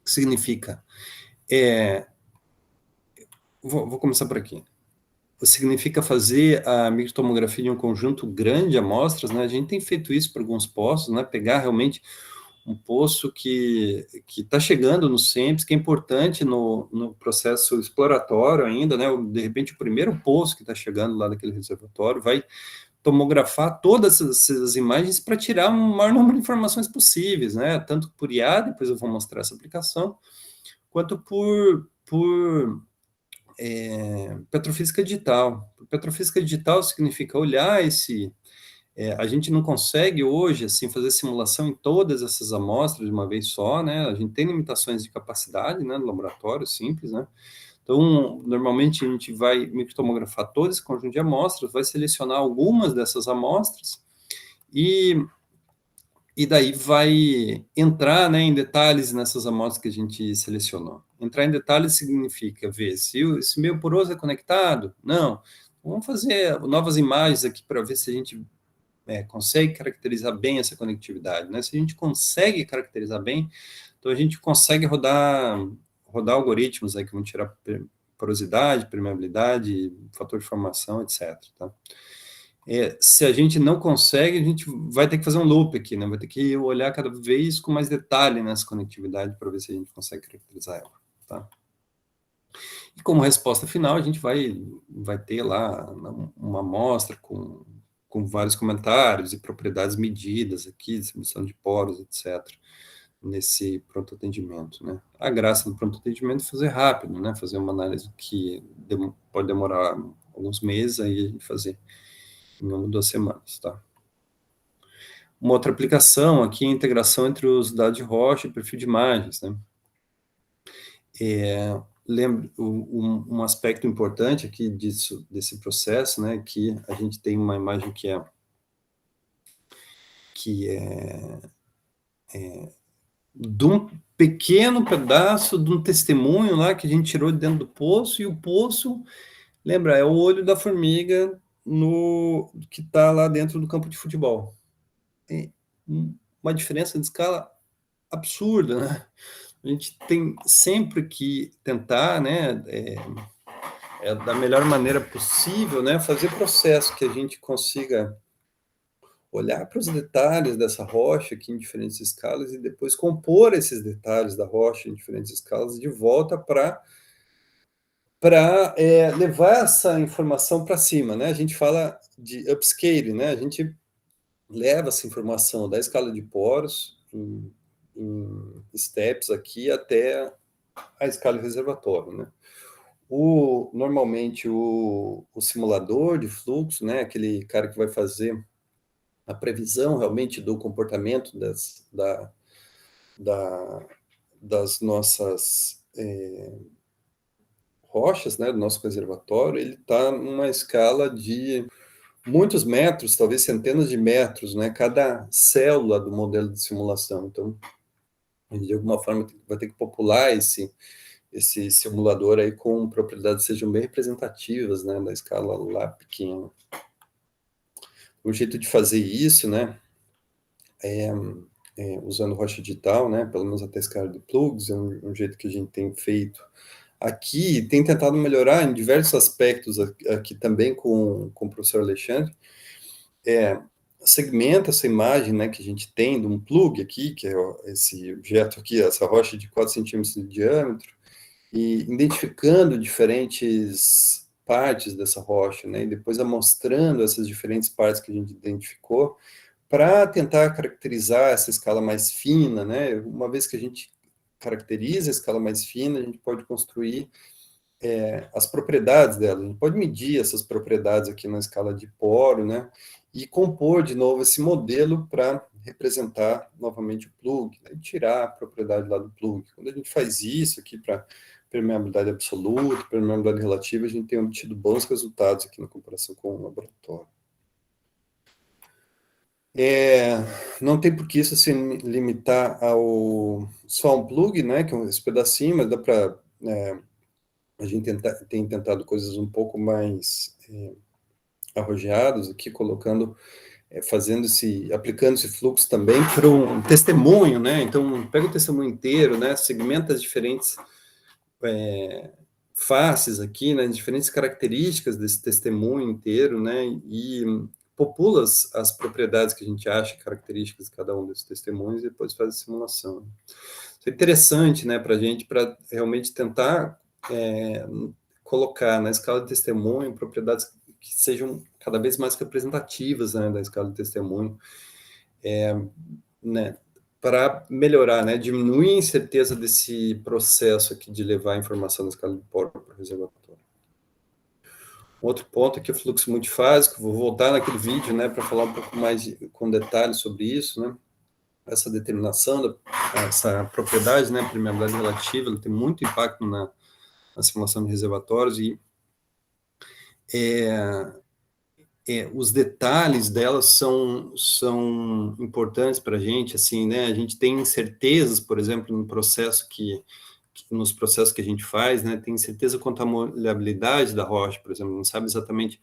que significa... Vou começar por aqui. Significa fazer a microtomografia de um conjunto grande de amostras, né? A gente tem feito isso para alguns poços, né? Pegar realmente um poço que está chegando no SEMPS, que é importante no processo exploratório ainda, né? De repente, o primeiro poço que está chegando lá daquele reservatório vai tomografar todas essas imagens para tirar o maior número de informações possíveis, né? Tanto por IA, depois eu vou mostrar essa aplicação, quanto por petrofísica digital. Petrofísica digital significa olhar a gente não consegue hoje, assim, fazer simulação em todas essas amostras de uma vez só, né? A gente tem limitações de capacidade, né, no laboratório simples, né? Então, normalmente a gente vai microtomografar todo esse conjunto de amostras, vai selecionar algumas dessas amostras e daí vai entrar, né, em detalhes nessas amostras que a gente selecionou. Entrar em detalhes significa ver se esse meio poroso é conectado? Não. Vamos fazer novas imagens aqui para ver se a gente consegue caracterizar bem essa conectividade, né? Se a gente consegue caracterizar bem, então a gente consegue rodar algoritmos aí que vão tirar porosidade, permeabilidade, fator de formação, etc. Tá? Se a gente não consegue, a gente vai ter que fazer um loop aqui, né? Vai ter que olhar cada vez com mais detalhe nessa conectividade para ver se a gente consegue caracterizar ela. Tá? E como resposta final, a gente vai ter lá uma amostra com vários comentários e propriedades medidas aqui, distribuição de poros, etc., nesse pronto atendimento, né? A graça do pronto atendimento é fazer rápido, né? Fazer uma análise que pode demorar alguns meses, aí a gente fazer em 1 ou 2 semanas, tá? Uma outra aplicação aqui é a integração entre os dados de rocha e perfil de imagens, né? Lembro, um aspecto importante aqui desse processo, né, que a gente tem uma imagem que é de um pequeno pedaço de um testemunho lá que a gente tirou de dentro do poço, e o poço, lembra, é o olho da formiga que está lá dentro do campo de futebol. É uma diferença de escala absurda, né? A gente tem sempre que tentar, né, da melhor maneira possível, né, fazer processo que a gente consiga olhar para os detalhes dessa rocha aqui em diferentes escalas e depois compor esses detalhes da rocha em diferentes escalas de volta para levar essa informação para cima, né? A gente fala de upscale, né? A gente leva essa informação da escala de poros em steps aqui até a escala de reservatório, né? Normalmente o simulador de fluxo, né? Aquele cara que vai fazer a previsão realmente do comportamento das nossas rochas, né, do nosso reservatório, ele está numa escala de muitos metros, talvez centenas de metros, né, cada célula do modelo de simulação. Então, de alguma forma, vai ter que popular esse simulador aí com propriedades que sejam bem representativas, né, da escala lá pequena. Um jeito de fazer isso, né, usando rocha digital, né, pelo menos até a escala de plugs, é um jeito que a gente tem feito aqui, tem tentado melhorar em diversos aspectos aqui também com o professor Alexandre, segmenta essa imagem, né, que a gente tem de um plug aqui, que é esse objeto aqui, essa rocha de 4 centímetros de diâmetro, e identificando diferentes partes dessa rocha, né, e depois amostrando essas diferentes partes que a gente identificou, para tentar caracterizar essa escala mais fina, né, uma vez que a gente caracteriza a escala mais fina, a gente pode construir as propriedades dela, a gente pode medir essas propriedades aqui na escala de poro, né, e compor de novo esse modelo para representar novamente o plug, né, e tirar a propriedade lá do plug. Quando a gente faz isso aqui para permeabilidade absoluta, permeabilidade relativa, a gente tem obtido bons resultados aqui na comparação com o laboratório. Não tem por que isso se limitar só a um plug, né, que é esse pedacinho, mas dá para a gente tem tentado coisas um pouco mais arrojadas aqui, aplicando esse fluxo também para um testemunho, né? Então, pega o testemunho inteiro, né? Segmenta as diferentes faces aqui, né? Diferentes características desse testemunho inteiro, né? E popula as propriedades que a gente acha, características de cada um desses testemunhos, e depois faz a simulação. Isso é interessante, né? Para a gente, para realmente tentar colocar na escala de testemunho propriedades que sejam cada vez mais representativas, né, da escala de testemunho, né, para melhorar, né, diminuir a incerteza desse processo aqui de levar a informação na escala de poro para o reservatório. Outro ponto aqui é o fluxo multifásico, vou voltar naquele vídeo, né, para falar um pouco mais com detalhes sobre isso, né, essa determinação, essa propriedade, né, permeabilidade relativa, ela tem muito impacto na simulação de reservatórios, e os detalhes delas são importantes para a gente, assim, né, a gente tem incertezas, por exemplo, nos processos que a gente faz, né, tem incerteza quanto à molhabilidade da rocha, por exemplo, não sabe exatamente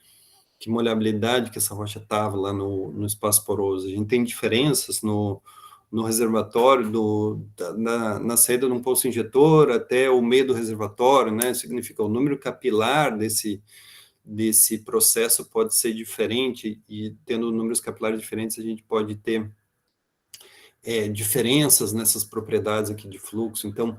que molhabilidade que essa rocha estava lá no espaço poroso. A gente tem diferenças no reservatório, na saída de um poço injetor até o meio do reservatório, né? Significa o número capilar desse processo pode ser diferente, e tendo números capilares diferentes, a gente pode ter diferenças nessas propriedades aqui de fluxo. Então,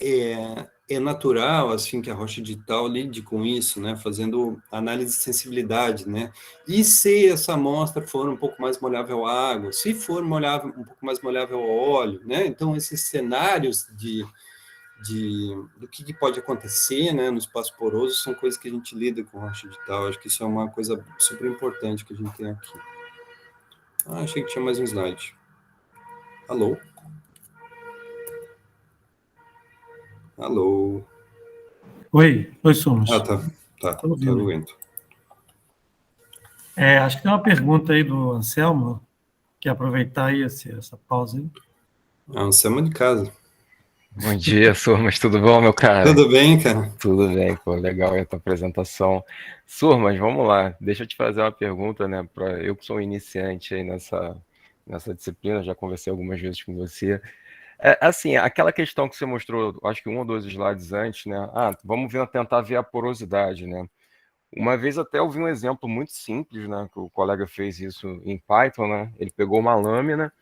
é natural, assim, que a rocha digital lide com isso, né, fazendo análise de sensibilidade, né, e se essa amostra for um pouco mais molhável à água, se for um pouco mais molhável ao óleo, né, então esses cenários do que pode acontecer, né, no espaço poroso, são coisas que a gente lida com rocha digital. Acho que isso é uma coisa super importante que a gente tem aqui. Achei que tinha mais um slide. Alô? Alô? Oi, Sumas. Tá Estou ouvindo. ouvindo. Acho que tem uma pergunta aí do Anselmo. Quer aproveitar aí essa pausa aí? Anselmo de casa. Bom dia, Surmas, tudo bom, meu cara? Tudo bem, cara? Tudo bem, pô, legal a tua apresentação. Surmas, vamos lá, deixa eu te fazer uma pergunta, né, eu que sou um iniciante aí nessa disciplina, já conversei algumas vezes com você. Assim, aquela questão que você mostrou, acho que um ou dois slides antes, né, vamos tentar ver a porosidade, né. Uma vez até eu vi um exemplo muito simples, né, que o colega fez isso em Python, né, ele pegou uma lâmina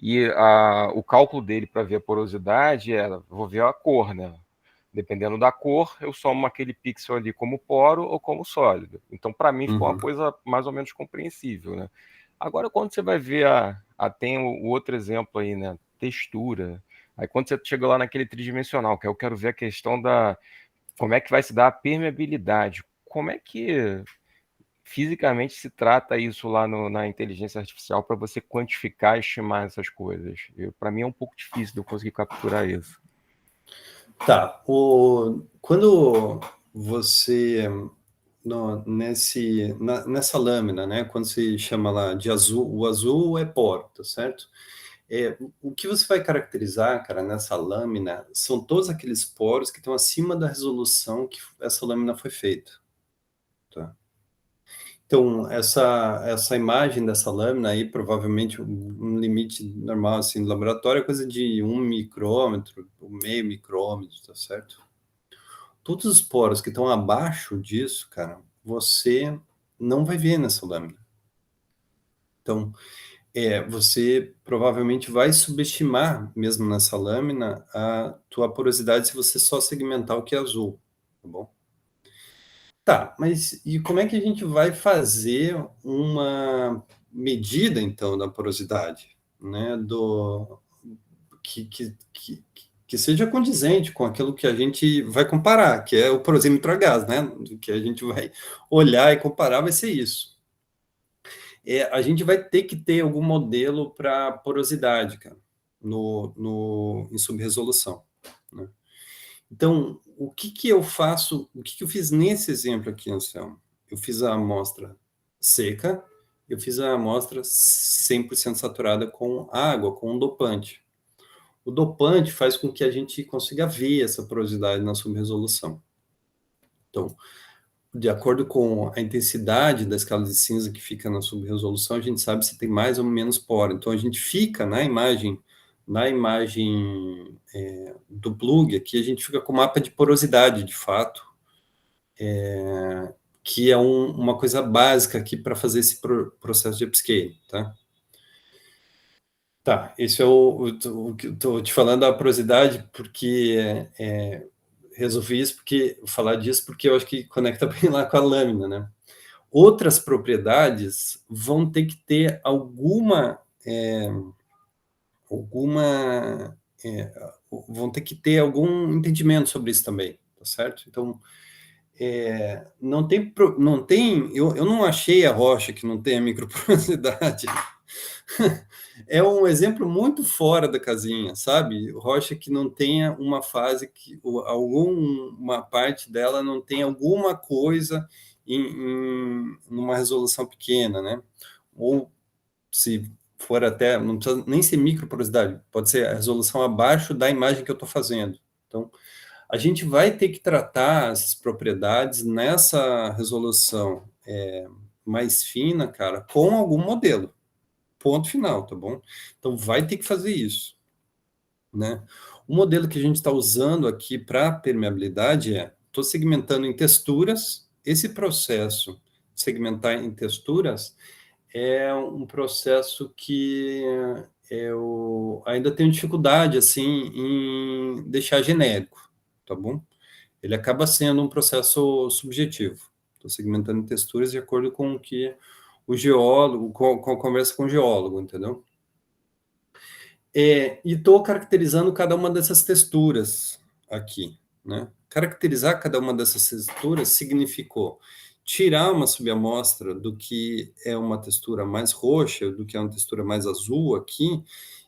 e o cálculo dele para ver a porosidade era, vou ver a cor, né? Dependendo da cor, eu somo aquele pixel ali como poro ou como sólido. Então, para mim, ficou uma coisa mais ou menos compreensível, né? Agora, quando você vai ver tem o outro exemplo aí, né? Textura. Aí, quando você chega lá naquele tridimensional, que eu quero ver a questão como é que vai se dar a permeabilidade. Como é que fisicamente se trata isso lá na inteligência artificial para você quantificar e estimar essas coisas? Para mim é um pouco difícil de eu conseguir capturar isso. Tá. Quando você nessa lâmina, né? Quando se chama lá de azul, o azul é poro, tá certo? O que você vai caracterizar, cara, nessa lâmina são todos aqueles poros que estão acima da resolução que essa lâmina foi feita. Tá? Então, essa imagem dessa lâmina aí, provavelmente um limite normal, assim, do laboratório é coisa de 1 micrômetro, meio micrômetro, tá certo? Todos os poros que estão abaixo disso, cara, você não vai ver nessa lâmina. Então, você provavelmente vai subestimar, mesmo nessa lâmina, a tua porosidade se você só segmentar o que é azul, tá bom? Tá, mas e como é que a gente vai fazer uma medida, então, da porosidade, né, que seja condizente com aquilo que a gente vai comparar, que é o porosímetro a gás, né, do que a gente vai olhar e comparar vai ser isso. A gente vai ter que ter algum modelo para porosidade, cara, em subresolução, né? Então, o que eu faço, o que eu fiz nesse exemplo aqui, Anselmo? Eu fiz a amostra seca, eu fiz a amostra 100% saturada com água, com um dopante. O dopante faz com que a gente consiga ver essa porosidade na subresolução. Então, de acordo com a intensidade da escala de cinza que fica na subresolução, a gente sabe se tem mais ou menos poro. Então, a gente fica na imagem do plug aqui, a gente fica com o mapa de porosidade, de fato, que é uma coisa básica aqui para fazer esse processo de upscaling, tá? Tá, esse é o que eu estou te falando da porosidade, porque resolvi isso, falar disso, porque eu acho que conecta bem lá com a lâmina, né? Outras propriedades vão ter que ter vão ter que ter algum entendimento sobre isso também, tá certo? Então, eu não achei a rocha que não tem a microporosidade. É um exemplo muito fora da casinha, sabe? Rocha que não tenha uma fase alguma parte dela não tem alguma coisa numa resolução pequena, né? Ou se for até, não precisa nem ser microporosidade, pode ser a resolução abaixo da imagem que eu estou fazendo. Então, a gente vai ter que tratar essas propriedades nessa resolução mais fina, cara, com algum modelo. Ponto final, tá bom? Então, vai ter que fazer isso, né? O modelo que a gente está usando aqui para permeabilidade estou segmentando em texturas. Esse processo de segmentar em texturas é um processo que eu ainda tenho dificuldade, assim, em deixar genérico, tá bom? Ele acaba sendo um processo subjetivo. Estou segmentando em texturas de acordo com o que o geólogo, com a conversa com o geólogo, entendeu? E estou caracterizando cada uma dessas texturas aqui, né? Caracterizar cada uma dessas texturas significou tirar uma subamostra do que é uma textura mais roxa, do que é uma textura mais azul aqui,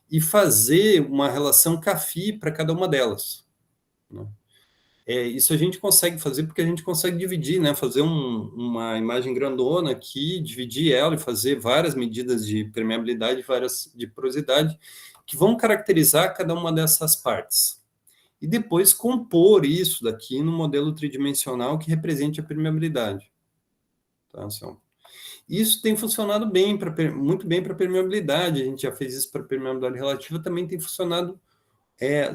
e fazer uma relação CAFI para cada uma delas, né? Isso a gente consegue fazer porque a gente consegue dividir, né? Fazer uma imagem grandona aqui, dividir ela e fazer várias medidas de permeabilidade, várias de porosidade, que vão caracterizar cada uma dessas partes. E depois compor isso daqui no modelo tridimensional que represente a permeabilidade. Tá, então, isso tem funcionado bem, muito bem para permeabilidade. A gente já fez isso para permeabilidade relativa, também tem funcionado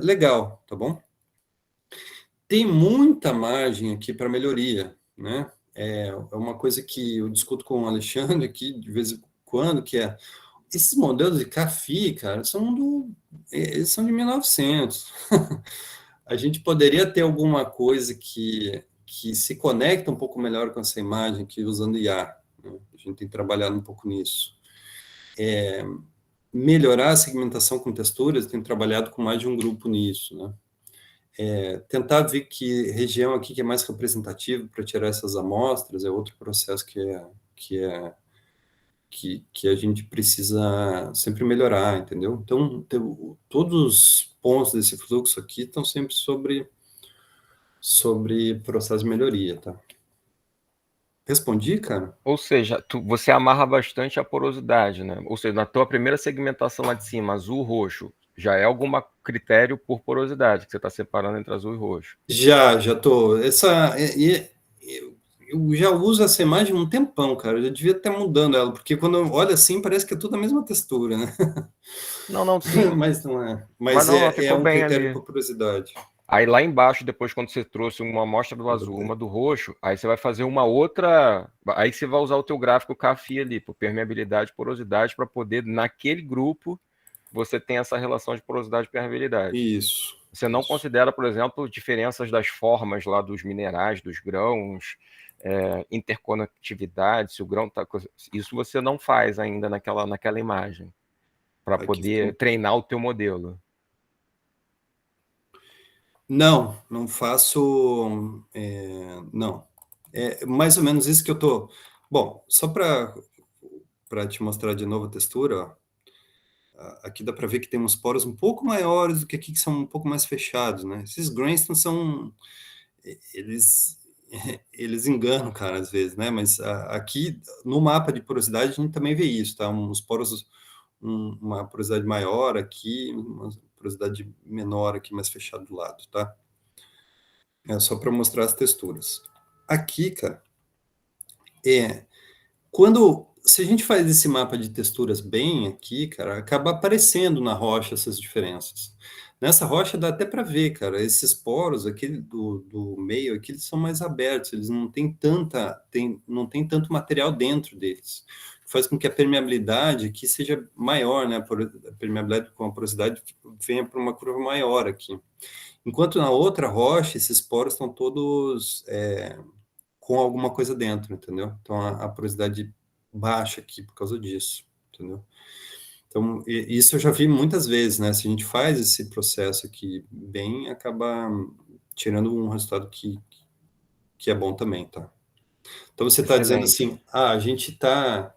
legal, tá bom? Tem muita margem aqui para melhoria, né? É uma coisa que eu discuto com o Alexandre aqui de vez em quando, que esses modelos de CAFI, cara, eles são de 1900. A gente poderia ter alguma coisa que se conecta um pouco melhor com essa imagem aqui usando IA, né? A gente tem trabalhado um pouco nisso. Melhorar a segmentação com texturas, tem trabalhado com mais de um grupo nisso, né? Tentar ver que região aqui que é mais representativa para tirar essas amostras é outro processo que a gente precisa sempre melhorar, entendeu? Então, todos os pontos desse fluxo aqui estão sempre sobre processo de melhoria, tá? Respondi, cara? Ou seja, você amarra bastante a porosidade, né? Ou seja, na tua primeira segmentação lá de cima, azul, roxo, já é algum critério por porosidade que você está separando entre azul e roxo? Já tô. Eu já uso essa imagem há um tempão, cara. Eu já devia estar mudando ela, porque quando eu olho assim, parece que é tudo a mesma textura, né? Não, sim. Mas não é. Mas Mas não, é ficou um bem critério ali. por curiosidade. Aí lá embaixo, depois, quando você trouxe uma amostra do azul, uma do roxo, aí você vai fazer uma outra. Aí você vai usar o teu gráfico CAFI ali, por permeabilidade e porosidade, para poder, naquele grupo, você ter essa relação de porosidade e permeabilidade. Isso. Você não Isso. considera, por exemplo, diferenças das formas lá dos minerais, dos grãos, interconectividade, se o grão tá. Isso você não faz ainda naquela imagem, para poder treinar o teu modelo. Não faço. Não. É mais ou menos isso que eu tô. Bom, só para te mostrar de novo a textura, ó. Aqui dá para ver que tem uns poros um pouco maiores do que aqui, que são um pouco mais fechados, né? Esses grains são. Eles, eles enganam, cara, às vezes, né? Mas aqui no mapa de porosidade a gente também vê isso, tá? Uns poros, uma porosidade maior aqui, uma porosidade menor aqui, mais fechado do lado, tá? É só para mostrar as texturas. Aqui, cara, se a gente faz esse mapa de texturas bem aqui, cara, acaba aparecendo na rocha essas diferenças. Nessa rocha dá até para ver, cara, esses poros aqui do meio aqui, eles são mais abertos, eles não têm não tem tanto material dentro deles. Faz com que a permeabilidade aqui seja maior, né? A permeabilidade com a porosidade venha para uma curva maior aqui. Enquanto na outra rocha, esses poros estão todos com alguma coisa dentro, entendeu? Então a porosidade baixa aqui por causa disso, entendeu? Então, isso eu já vi muitas vezes, né? Se a gente faz esse processo aqui bem, acaba tirando um resultado que é bom também, tá? Então, você está dizendo assim, a gente está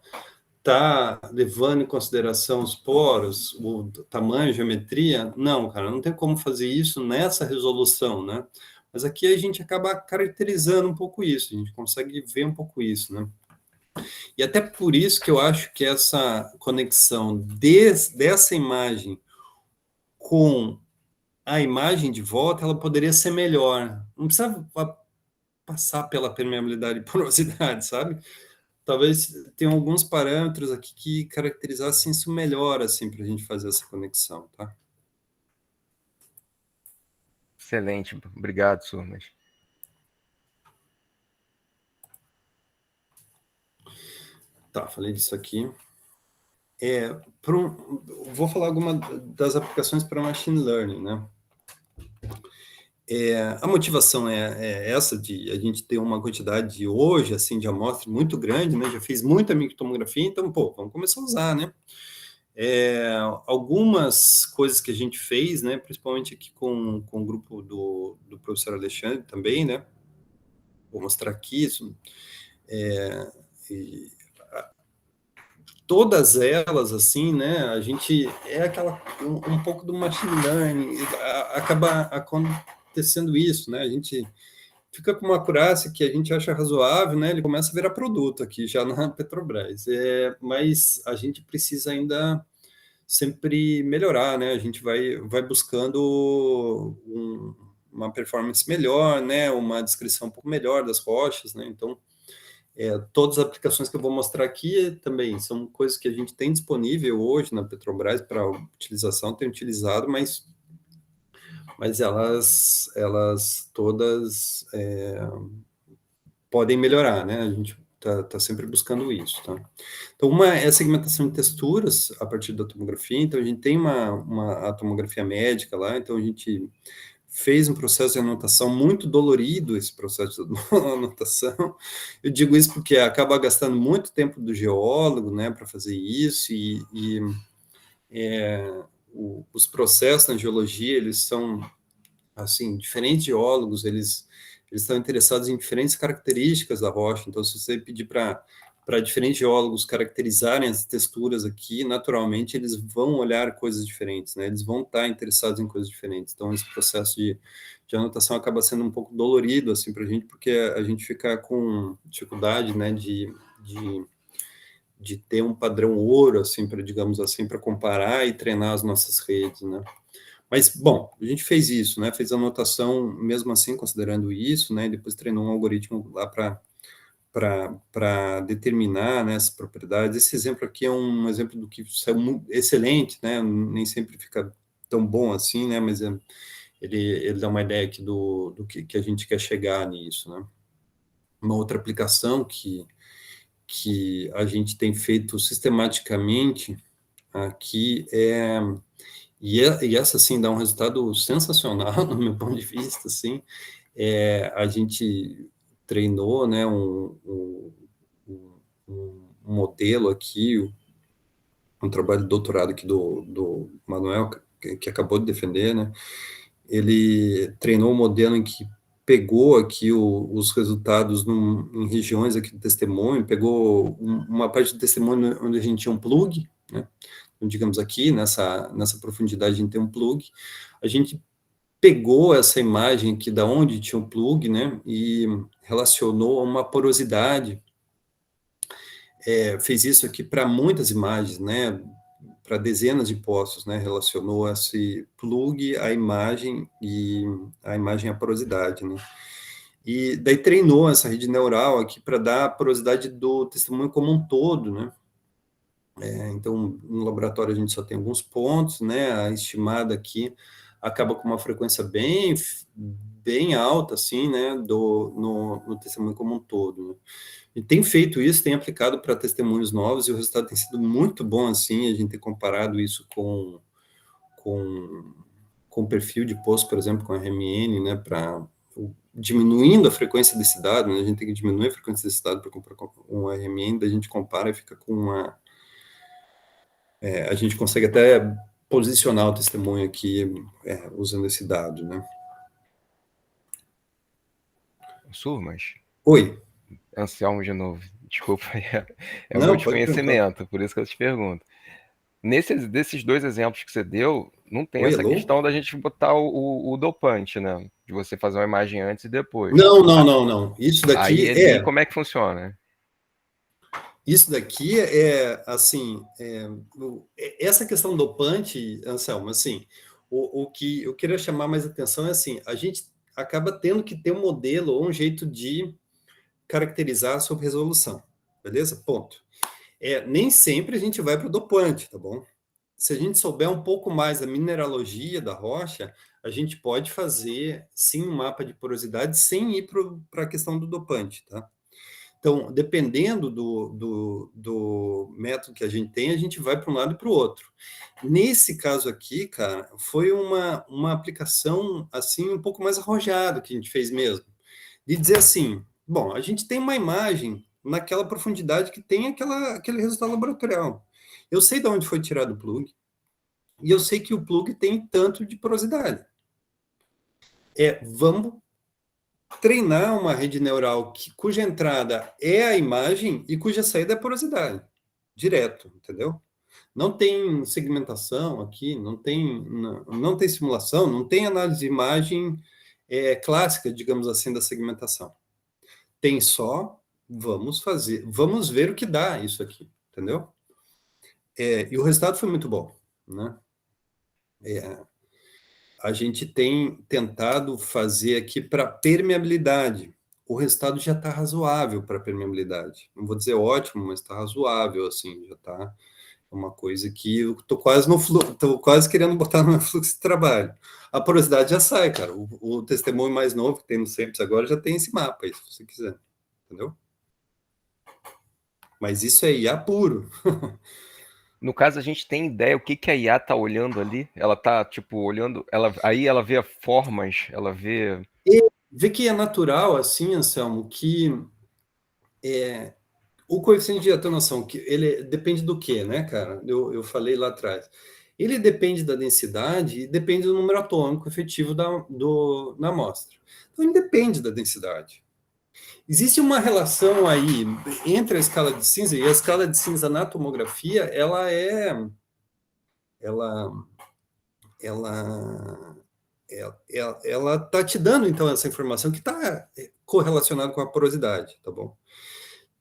levando em consideração os poros, o tamanho, a geometria? Não, cara, não tem como fazer isso nessa resolução, né? Mas aqui a gente acaba caracterizando um pouco isso, a gente consegue ver um pouco isso, né? E até por isso que eu acho que essa conexão dessa imagem com a imagem de volta, ela poderia ser melhor. Não precisa passar pela permeabilidade e porosidade, sabe? talvez tenha alguns parâmetros aqui que caracterizassem isso melhor, assim, para a gente fazer essa conexão, tá? Excelente, obrigado, Surmas. Tá, falei disso aqui. Vou falar alguma das aplicações para machine learning, né? A motivação é essa de a gente ter uma quantidade hoje, assim, de amostra muito grande, né? Já fiz muita microtomografia, então, pô, vamos começar a usar, né? Algumas coisas que a gente fez, né? Principalmente aqui com o grupo do professor Alexandre também, né? Vou mostrar aqui isso. E todas elas, assim, né? A gente um pouco do machine learning, acaba acontecendo isso, né? A gente fica com uma acurácia que a gente acha razoável, né? Ele começa a virar produto aqui já na Petrobras. Mas a gente precisa ainda sempre melhorar, né? A gente vai buscando uma performance melhor, né? Uma descrição um pouco melhor das rochas, né? Então, todas as aplicações que eu vou mostrar aqui também são coisas que a gente tem disponível hoje na Petrobras para utilização, tem utilizado, mas elas todas podem melhorar, né? A gente tá sempre buscando isso, tá? Então, uma é a segmentação de texturas a partir da tomografia. Então, a gente tem a tomografia médica lá, então a gente fez um processo de anotação muito dolorido, esse processo de anotação. Eu digo isso porque acaba gastando muito tempo do geólogo, né, para fazer isso, os processos na geologia, eles são, assim, diferentes geólogos, eles estão interessados em diferentes características da rocha. Então, se você pedir para diferentes geólogos caracterizarem as texturas aqui, naturalmente eles vão olhar coisas diferentes, né? Eles vão estar interessados em coisas diferentes. Então, esse processo de anotação acaba sendo um pouco dolorido, assim, para a gente, porque a gente fica com dificuldade, né, de ter um padrão ouro, assim, para, digamos assim, para comparar e treinar as nossas redes, né? Mas, bom, a gente fez isso, né? Fez a anotação, mesmo assim, considerando isso, né? E depois treinou um algoritmo lá para determinar, né, essas propriedades. Esse exemplo aqui é um exemplo do que saiu excelente, né? Nem sempre fica tão bom assim, né? Mas ele dá uma ideia aqui do que a gente quer chegar nisso, né? Uma outra aplicação que a gente tem feito sistematicamente aqui e essa, assim, dá um resultado sensacional, no meu ponto de vista, assim, a gente treinou, né, um modelo aqui, um trabalho de doutorado aqui do Manuel, que acabou de defender, né, ele treinou um modelo em que pegou aqui os resultados em regiões aqui do testemunho, pegou uma parte do testemunho onde a gente tinha um plug, né, digamos aqui, nessa profundidade a gente tem um plug, a gente pegou essa imagem aqui da onde tinha um plug, né, e relacionou a uma porosidade, fez isso aqui para muitas imagens, né, para dezenas de poços, né, relacionou esse plug à imagem e a imagem à porosidade, né, e daí treinou essa rede neural aqui para dar a porosidade do testemunho como um todo, né, então, no laboratório a gente só tem alguns pontos, né, a estimada aqui acaba com uma frequência bem alta, assim, né, no testemunho como um todo, né. E tem feito isso, tem aplicado para testemunhos novos, e o resultado tem sido muito bom, assim, a gente tem comparado isso com o perfil de poço, por exemplo, com a RMN, né, para diminuindo a frequência desse dado, né, a gente tem que diminuir a frequência desse dado para comparar com um RMN, daí a gente compara e fica com a gente consegue até posicionar o testemunho aqui usando esse dado, né? Surmas, Oi. Anselmo de novo. Desculpa, é o meu Não, pode perguntar. desconhecimento, por isso que eu te pergunto. Desses dois exemplos que você deu, não tem Oi, essa alô? questão da gente botar o dopante, né? De você fazer uma imagem antes e depois. Não. Isso Aí daqui ali, como é que funciona? assim, essa questão dopante, Anselmo, assim, o que eu queria chamar mais atenção é assim, a gente acaba tendo que ter um modelo ou um jeito de caracterizar sob resolução. beleza? Ponto. Nem sempre a gente vai para o dopante, tá bom? Se a gente souber um pouco mais da mineralogia da rocha, a gente pode fazer, sim, um mapa de porosidade sem ir para a questão do dopante, tá? Então, dependendo do método que a gente tem, a gente vai para um lado e para o outro. Nesse caso aqui, cara, foi uma aplicação, assim, um pouco mais arrojada que a gente fez mesmo. De dizer assim, bom, a gente tem uma imagem naquela profundidade que tem aquele resultado laboratorial. Eu sei de onde foi tirado o plug, e eu sei que o plug tem tanto de porosidade. Vamos treinar uma rede neural cuja entrada é a imagem e cuja saída é a porosidade, direto, entendeu? Não tem segmentação aqui, não tem simulação, não tem análise de imagem clássica, digamos assim, da segmentação. Tem só, vamos ver o que dá isso aqui, entendeu? E o resultado foi muito bom, né? A gente tem tentado fazer aqui para permeabilidade. O resultado já está razoável para permeabilidade. Não vou dizer ótimo, mas está razoável, assim, já está uma coisa que eu estou quase no fluxo, estou quase querendo botar no meu fluxo de trabalho. A porosidade já sai, cara. O testemunho mais novo que tem no SEMPS agora já tem esse mapa aí, se você quiser. Entendeu? Mas isso é IA puro. No caso, a gente tem ideia o que a IA tá olhando ali? Ela tá, tipo, olhando. Aí ela vê formas, ela vê. Vê que é natural, assim, Anselmo, que o coeficiente de atenuação, que ele depende do quê, né, cara? Eu falei lá atrás. Ele depende da densidade e depende do número atômico efetivo da amostra. Então, ele depende da densidade. Existe uma relação aí entre a escala de cinza e a escala de cinza na tomografia, ela tá te dando, então, essa informação que está correlacionada com a porosidade, tá bom?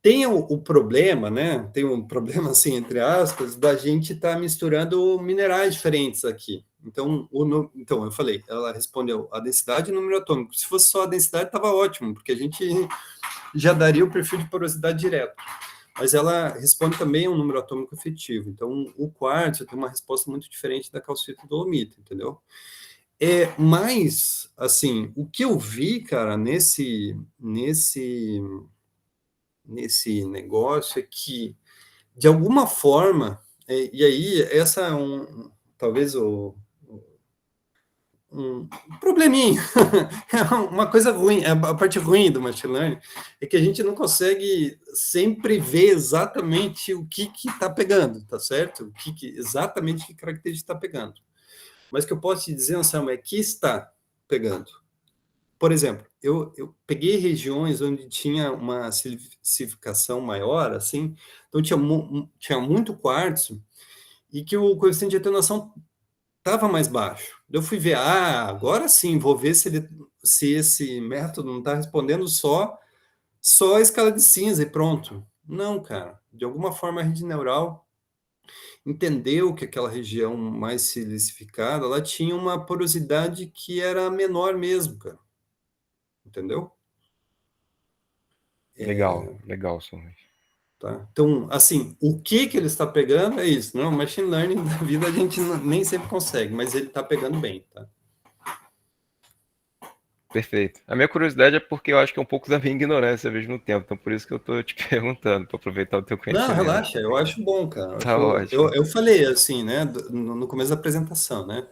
Tem o problema, né? Tem um problema, assim, entre aspas, da gente estar misturando minerais diferentes aqui. Então, então, eu falei, ela respondeu a densidade e o número atômico. Se fosse só a densidade, estava ótimo, porque a gente já daria o perfil de porosidade direto. Mas ela responde também um número atômico efetivo. Então, o quartzo tem uma resposta muito diferente da calcita e dolomita, entendeu? Mas, assim, o que eu vi, cara, nesse negócio é que, de alguma forma, e aí, essa é talvez um probleminha, é uma coisa ruim, a parte ruim do machine learning é que a gente não consegue sempre ver exatamente o que está pegando, tá certo? Exatamente que característica está pegando. Mas o que eu posso te dizer, Anselmo, é que está pegando. Por exemplo, eu peguei regiões onde tinha uma silicificação maior, assim, então tinha muito quartzo, e que o coeficiente de atenuação estava mais baixo. Eu fui ver, agora sim, vou ver se esse método não está respondendo só a escala de cinza e pronto. Não, cara. De alguma forma, a rede neural entendeu que aquela região mais silicificada, ela tinha uma porosidade que era menor mesmo, cara. Entendeu? Legal, Sombras. Tá? Então, assim, o que ele está pegando é isso. Não, machine learning da vida a gente nem sempre consegue, mas ele está pegando bem, tá? Perfeito. A minha curiosidade é porque eu acho que é um pouco da minha ignorância ao mesmo tempo, então por isso que eu tô te perguntando, para aproveitar o teu Não, conhecimento. relaxa, eu acho bom, cara. Tá ótimo. Eu falei assim, né, no começo da apresentação, né,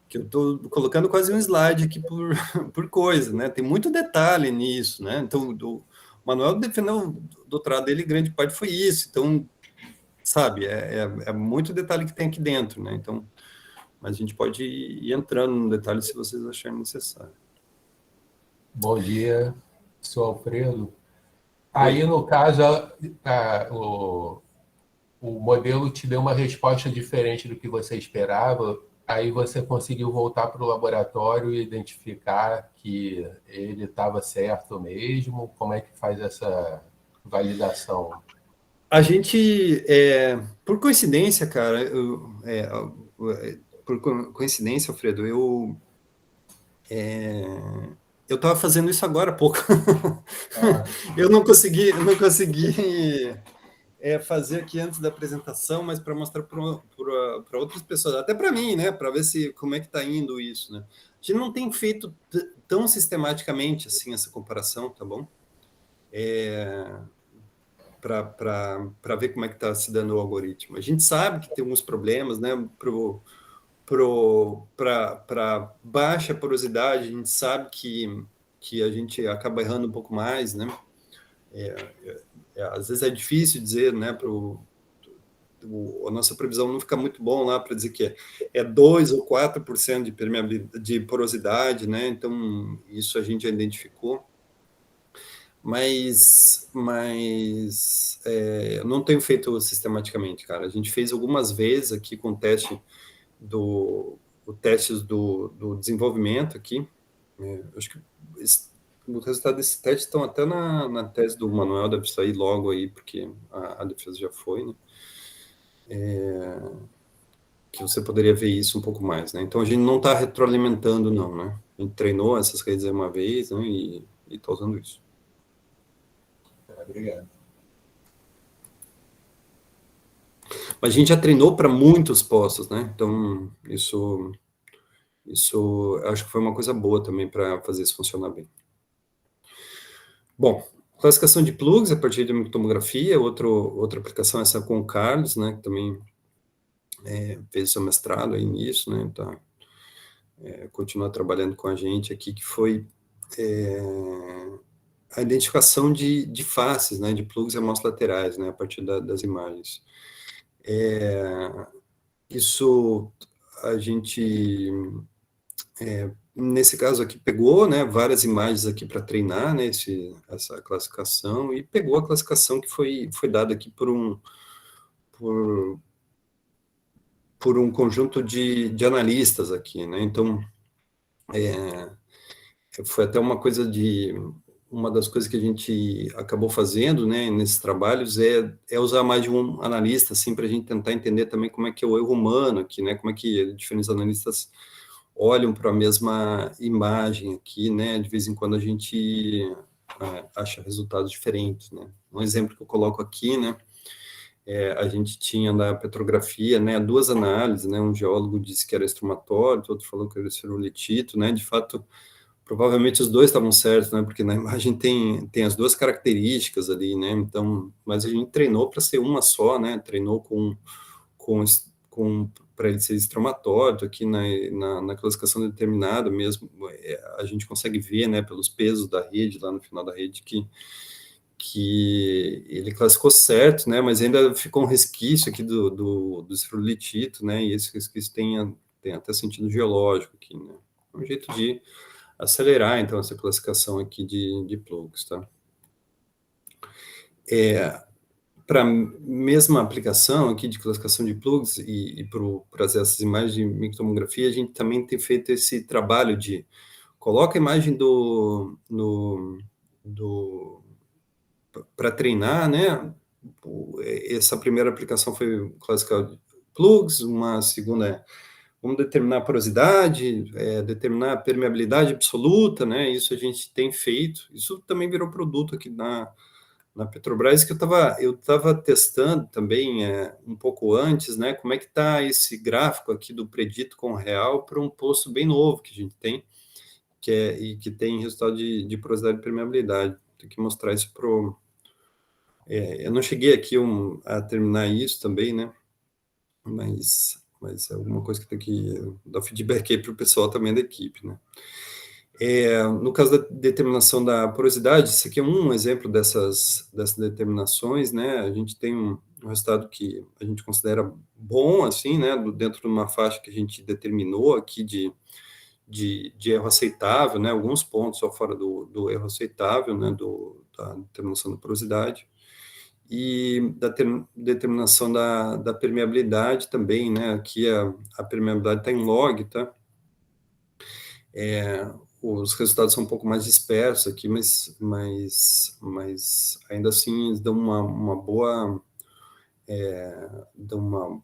que eu tô colocando quase um slide aqui por coisa, né, tem muito detalhe nisso, né, então o Manuel defendeu o doutorado dele, grande parte foi isso, então, sabe, é muito detalhe que tem aqui dentro, né, então, mas a gente pode ir entrando no detalhe se vocês acharem necessário. Bom dia, sou Alfredo. Aí, no caso, o modelo te deu uma resposta diferente do que você esperava, aí você conseguiu voltar para o laboratório e identificar que ele estava certo mesmo? Como é que faz essa validação? A gente, por coincidência, cara, por coincidência, Alfredo, Eu estava fazendo isso agora há pouco. Ah, Eu não consegui fazer aqui antes da apresentação, mas para mostrar para outras pessoas, até para mim, né, para ver se como é que está indo isso, né? A gente não tem feito tão sistematicamente assim essa comparação, tá bom? Para ver como é que está se dando o algoritmo. A gente sabe que tem alguns problemas, né? Para baixa porosidade, a gente sabe que a gente acaba errando um pouco mais, né? Às vezes é difícil dizer, né? A nossa previsão não fica muito bom lá para dizer que é 2 ou 4% de permeabilidade, de porosidade, né? Então, isso a gente já identificou. Mas eu não tenho feito sistematicamente, cara. A gente fez algumas vezes aqui com o teste testes do desenvolvimento aqui. Acho que o resultado desse teste estão até na tese do Manuel, deve sair logo aí, porque a defesa já foi, né? Que você poderia ver isso um pouco mais, né? Então a gente não está retroalimentando, não, né? A gente treinou essas redes uma vez, né? E está usando isso. obrigado. Mas a gente já treinou para muitos postos, né? Então isso acho que foi uma coisa boa também para fazer isso funcionar bem. Bom, classificação de plugs a partir de microtomografia, outra aplicação é essa com o Carlos, né? Que também fez seu mestrado aí nisso, né? Tá, continua trabalhando com a gente aqui, que foi a identificação de faces, né, de plugs e amostras laterais, né, a partir das imagens. Isso a gente, nesse caso aqui, pegou, né, várias imagens aqui para treinar, né, essa classificação, e pegou a classificação que foi dada aqui por um conjunto de analistas aqui, né, então, foi até uma das coisas que a gente acabou fazendo, né, nesses trabalhos é usar mais de um analista, assim, para a gente tentar entender também como é que é o erro humano aqui, né, como é que diferentes analistas olham para a mesma imagem aqui, né, de vez em quando a gente acha resultados diferentes, né. Um exemplo que eu coloco aqui, né, a gente tinha na petrografia, né, duas análises, né, um geólogo disse que era estromatório, outro falou que era esferulitito, né, de fato, provavelmente os dois estavam certos, né? Porque na imagem tem as duas características ali, né? Então, mas a gente treinou para ser uma só, né? Treinou para ele ser estromatório, aqui na classificação determinada mesmo, a gente consegue ver, né, pelos pesos da rede, lá no final da rede, que ele classificou certo, né? Mas ainda ficou um resquício aqui do esferulitito, né? E esse resquício tem até sentido geológico aqui, né? É um jeito de acelerar, então, essa classificação aqui de plugs, tá? Para a mesma aplicação aqui de classificação de plugs e para essas imagens de microtomografia, a gente também tem feito esse trabalho de coloca a imagem para treinar, né? Essa primeira aplicação foi classificar plugs, uma segunda vamos determinar a porosidade, determinar a permeabilidade absoluta, né? Isso a gente tem feito. Isso também virou produto aqui na Petrobras, que eu estava testando também um pouco antes, né? Como é que está esse gráfico aqui do predito com real para um posto bem novo que a gente tem, e que tem resultado de porosidade e permeabilidade. Tem que mostrar isso para eu não cheguei aqui a terminar isso também, né? Mas é alguma coisa que tem que dar feedback aí para o pessoal também da equipe, né? No caso da determinação da porosidade, isso aqui é um exemplo dessas determinações, né? A gente tem um resultado que a gente considera bom, assim, né? Dentro de uma faixa que a gente determinou aqui de erro aceitável, né? Alguns pontos só fora do erro aceitável, né? Da determinação da porosidade. E da determinação da permeabilidade também, né? Aqui a permeabilidade está em log, tá? Os resultados são um pouco mais dispersos aqui, mas ainda assim eles dão uma boa dão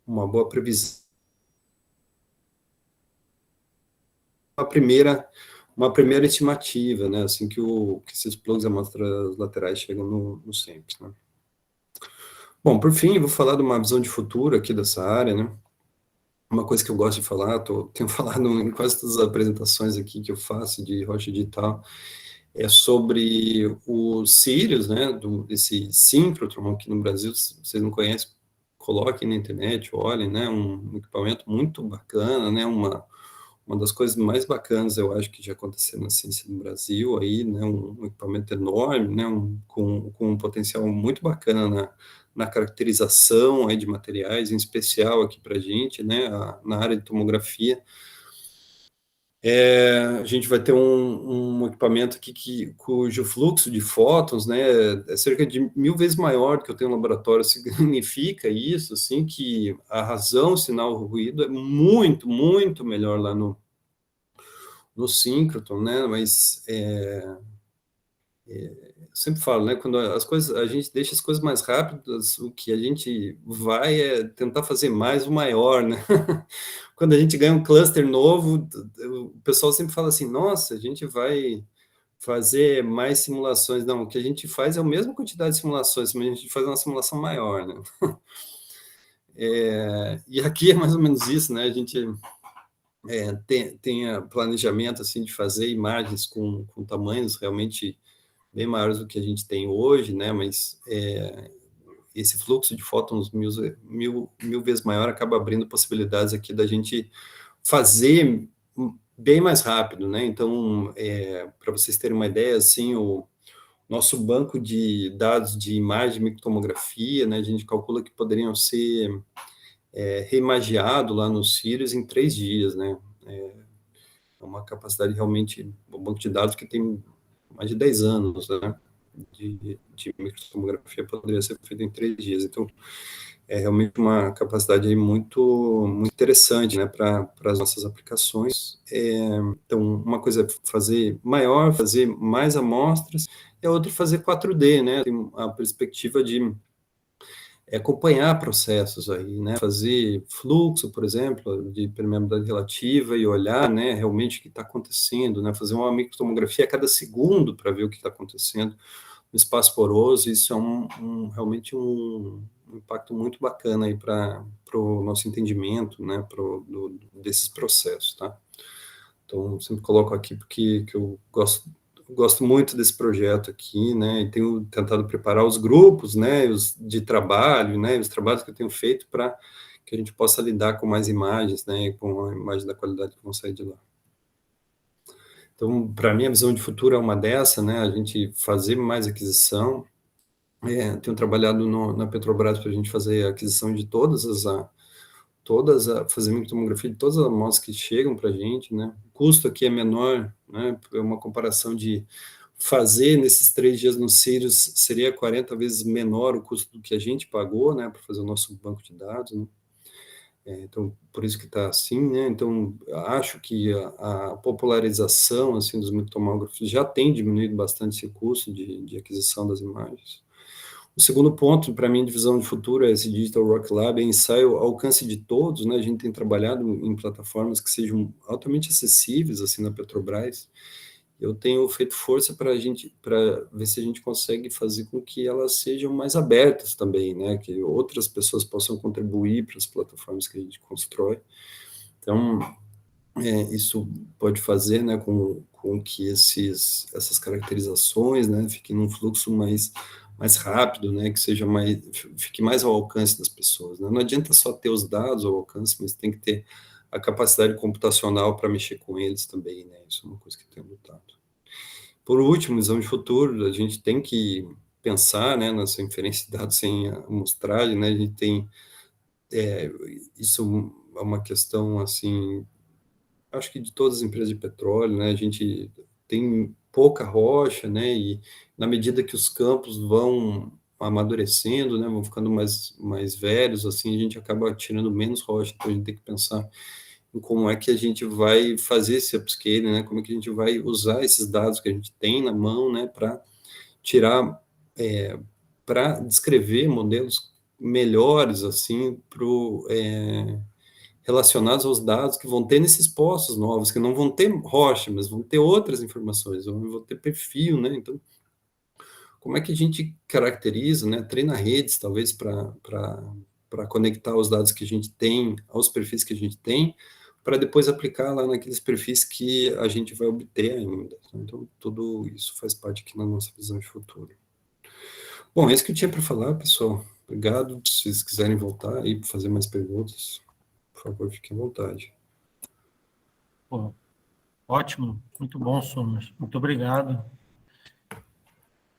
uma boa previsão. uma primeira estimativa, né, assim que esses plugs e amostras laterais chegam no SEMPS, né. Bom, por fim, eu vou falar de uma visão de futuro aqui dessa área, né. Uma coisa que eu gosto de falar, tenho falado em quase todas as apresentações aqui que eu faço de rocha digital, é sobre o Sirius, né, esse síncrotron aqui no Brasil. Se vocês não conhecem, coloquem na internet, olhem, né, um equipamento muito bacana, né, uma das coisas mais bacanas, eu acho, que já aconteceu na ciência no Brasil, aí, né, um equipamento enorme, né, com um potencial muito bacana na caracterização aí de materiais, em especial aqui para a gente, né, na área de tomografia. A gente vai ter um equipamento aqui cujo fluxo de fótons, né, é cerca de 1000 vezes maior do que eu tenho no laboratório. Significa isso, assim, que a razão sinal-ruído é muito, muito melhor lá no síncrotron, né, mas eu sempre falo, né, quando a gente deixa as coisas mais rápidas, o que a gente vai é tentar fazer mais o maior, né. Quando a gente ganha um cluster novo, o pessoal sempre fala assim, nossa, a gente vai fazer mais simulações. Não, o que a gente faz é a mesma quantidade de simulações, mas a gente faz uma simulação maior, né. E aqui é mais ou menos isso, né, a gente tem planejamento, assim, de fazer imagens com tamanhos realmente bem maiores do que a gente tem hoje, né, mas esse fluxo de fótons mil vezes maior acaba abrindo possibilidades aqui da gente fazer bem mais rápido, né, então, para vocês terem uma ideia, assim, o nosso banco de dados de imagem de microtomografia, né, a gente calcula que poderiam ser reimagiados lá no Sirius em 3 dias, né, é uma capacidade realmente, um banco de dados que tem mais de 10 anos, né, de microtomografia poderia ser feito em 3 dias. Então, é realmente uma capacidade aí muito, muito interessante, né, para as nossas aplicações. Então, uma coisa é fazer maior, fazer mais amostras, e a outra é fazer 4D, né, tem a perspectiva de acompanhar processos aí, né, fazer fluxo, por exemplo, de permeabilidade relativa e olhar, né, realmente o que está acontecendo, né, fazer uma microtomografia a cada segundo para ver o que está acontecendo no espaço poroso. Isso é realmente um impacto muito bacana aí para o nosso entendimento, né, desses processos, tá? Então, sempre coloco aqui porque que eu gosto muito desse projeto aqui, né, e tenho tentado preparar os grupos, né, os de trabalho, né, os trabalhos que eu tenho feito para que a gente possa lidar com mais imagens, né, com a imagem da qualidade que vão sair de lá. Então, para mim, a visão de futuro é uma dessa, né, a gente fazer mais aquisição. Tenho trabalhado na Petrobras para a gente fazer a aquisição de fazer microtomografia de todas as amostras que chegam para a gente, né? O custo aqui é menor, né? É uma comparação de fazer nesses 3 dias no Sirius seria 40 vezes menor o custo do que a gente pagou, né? Para fazer o nosso banco de dados, né? Então, por isso que está assim, né? Então, acho que a popularização, assim, dos microtomógrafos já tem diminuído bastante esse custo de aquisição das imagens. O segundo ponto, para mim, de visão de futuro, é esse Digital Rock Lab, é ensaio ao alcance de todos, né? A gente tem trabalhado em plataformas que sejam altamente acessíveis, assim, na Petrobras. Eu tenho feito força para ver se a gente consegue fazer com que elas sejam mais abertas também, né? Que outras pessoas possam contribuir para as plataformas que a gente constrói. Então, isso pode fazer, né, com que essas caracterizações, né, fiquem num fluxo mais rápido, né, que fique mais ao alcance das pessoas, né? Não adianta só ter os dados ao alcance, mas tem que ter a capacidade computacional para mexer com eles também, né? Isso é uma coisa que eu tenho lutado. Por último, visão de futuro, a gente tem que pensar, né, nessa inferência de dados sem amostragem, né? A gente tem isso é uma questão, assim, acho que de todas as empresas de petróleo, né, a gente tem pouca rocha, né, e na medida que os campos vão amadurecendo, né, vão ficando mais velhos, assim, a gente acaba tirando menos rocha. Então a gente tem que pensar em como é que a gente vai fazer esse upscaling, né, como é que a gente vai usar esses dados que a gente tem na mão, né, para tirar, para descrever modelos melhores, assim, relacionados aos dados que vão ter nesses postos novos, que não vão ter rocha, mas vão ter outras informações, vão ter perfil, né? Então, como é que a gente caracteriza, né? Treina redes, talvez, para conectar os dados que a gente tem aos perfis que a gente tem, para depois aplicar lá naqueles perfis que a gente vai obter ainda. Então, tudo isso faz parte aqui na nossa visão de futuro. Bom, é isso que eu tinha para falar, pessoal. Obrigado. Se vocês quiserem voltar aí para fazer mais perguntas, por favor, fiquem à vontade. Pô, ótimo, muito bom, Sumas. Muito obrigado.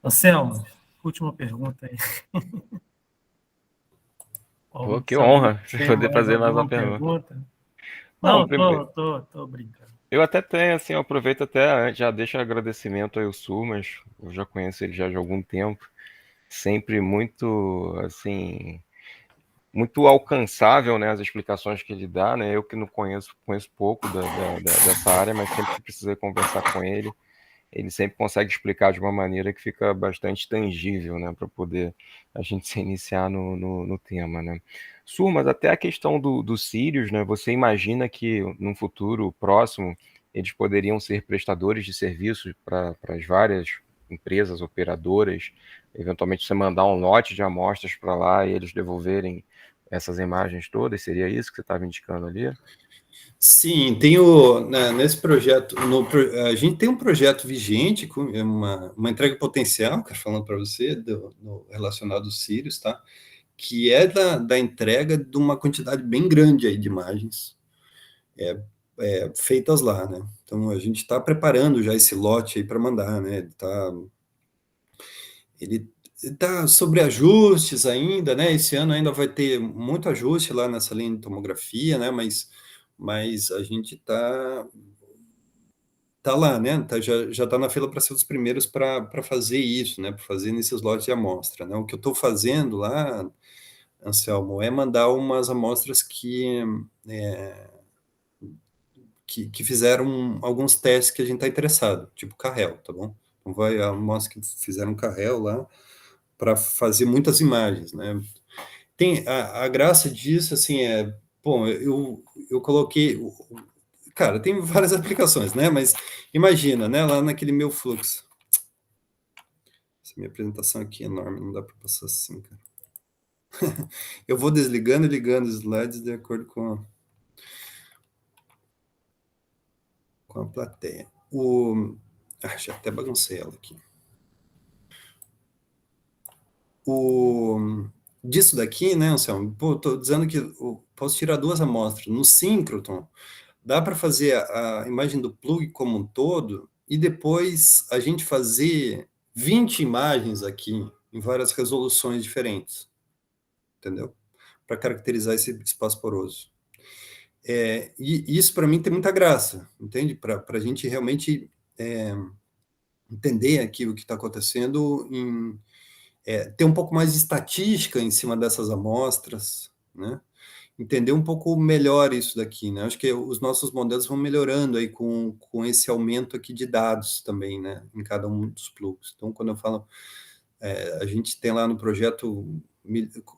Anselmo, última pergunta aí. Pô, que Se alguém honra tem poder fazer mais uma alguma pergunta. Não, Bom, primeiro, tô brincando. eu até tenho, assim, eu aproveito até, já deixo agradecimento ao Sumas, eu já conheço ele já de algum tempo, sempre muito, assim, muito alcançável, né, as explicações que ele dá, né, eu que não conheço pouco dessa área, mas sempre que precisei conversar com ele sempre consegue explicar de uma maneira que fica bastante tangível, né, para poder a gente se iniciar no tema, né. Mas até a questão do Sirius, né, você imagina que num futuro próximo eles poderiam ser prestadores de serviços para as várias empresas, operadoras, eventualmente você mandar um lote de amostras para lá e eles devolverem essas imagens todas, seria isso que você estava indicando ali? Sim, nesse projeto, a gente tem um projeto vigente, com uma entrega potencial, que falando para você, relacionado aos Sirius, tá? Que é da entrega de uma quantidade bem grande aí de imagens feitas lá, né? Então, a gente está preparando já esse lote aí para mandar, né? Ele está sobre ajustes ainda, né? Esse ano ainda vai ter muito ajuste lá nessa linha de tomografia, né? Mas a gente tá lá, né? Já tá na fila para ser os primeiros para fazer isso, né? Para fazer nesses lotes de amostra, né? O que eu estou fazendo lá, Anselmo, é mandar umas amostras que fizeram alguns testes que a gente está interessado, tipo Carrel, tá bom? Então vai a amostra que fizeram Carrel lá para fazer muitas imagens, né? Tem a graça disso, assim, bom, eu coloquei, cara, tem várias aplicações, né? Mas imagina, né? Lá naquele meu fluxo. Essa minha apresentação aqui é enorme, não dá para passar assim, cara. Eu vou desligando e ligando os slides de acordo com a plateia. Já até baguncei ela aqui. Disso daqui, né, Anselmo? Pô, tô dizendo que posso tirar 2 amostras. No síncroton, dá para fazer a imagem do plug como um todo e depois a gente fazer 20 imagens aqui em várias resoluções diferentes, entendeu? Para caracterizar esse espaço poroso. E isso para mim tem muita graça, entende? Para a gente realmente entender aqui o que está acontecendo, ter um pouco mais de estatística em cima dessas amostras, né? Entender um pouco melhor isso daqui, né? Acho que os nossos modelos vão melhorando aí com esse aumento aqui de dados também, né? Em cada um dos plugs. Então, quando eu falo, a gente tem lá no projeto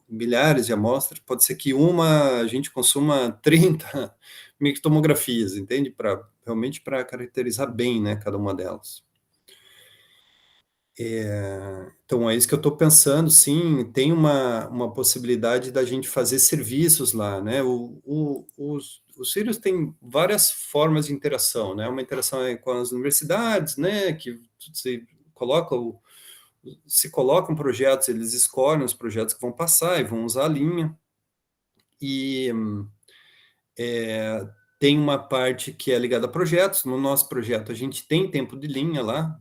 milhares de amostras, pode ser que a gente consuma 30 mictomografias, entende? Realmente para caracterizar bem, né, cada uma delas. Então, é isso que eu estou pensando, sim, tem uma possibilidade da gente fazer serviços lá, né? Os Sirius tem várias formas de interação, né? Uma interação é com as universidades, né? Que se colocam projetos, eles escolhem os projetos que vão passar e vão usar a linha. E tem uma parte que é ligada a projetos. No nosso projeto, a gente tem tempo de linha lá,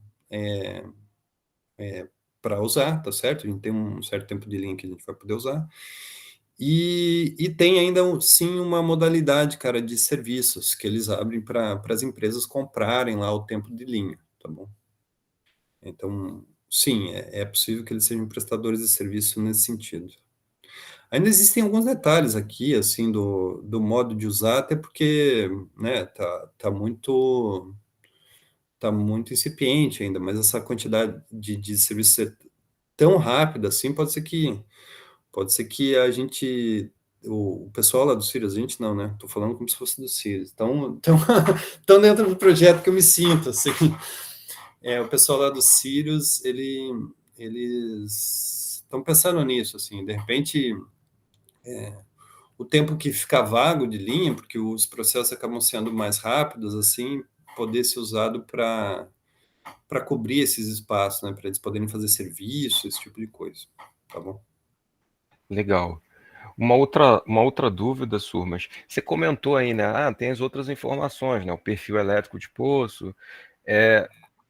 para usar, tá certo? A gente tem um certo tempo de linha que a gente vai poder usar. E tem ainda, sim, uma modalidade, cara, de serviços que eles abrem para as empresas comprarem lá o tempo de linha, tá bom? Então, sim, é possível que eles sejam prestadores de serviço nesse sentido. Ainda existem alguns detalhes aqui, assim, do modo de usar, até porque, né, tá muito incipiente ainda, mas essa quantidade de serviços ser tão rápida assim, pode ser que a gente o pessoal lá do Sirius, a gente não, né? Estou falando como se fosse do Sirius. Então dentro do projeto que eu me sinto, assim. O pessoal lá do Sirius, eles estão pensando nisso, assim. De repente, o tempo que fica vago de linha, porque os processos acabam sendo mais rápidos, assim, poder ser usado para cobrir esses espaços, né? Para eles poderem fazer serviço, esse tipo de coisa. Tá bom? Legal. Uma outra dúvida, Surmas. Você comentou aí, né? Tem as outras informações, né? O perfil elétrico de poço.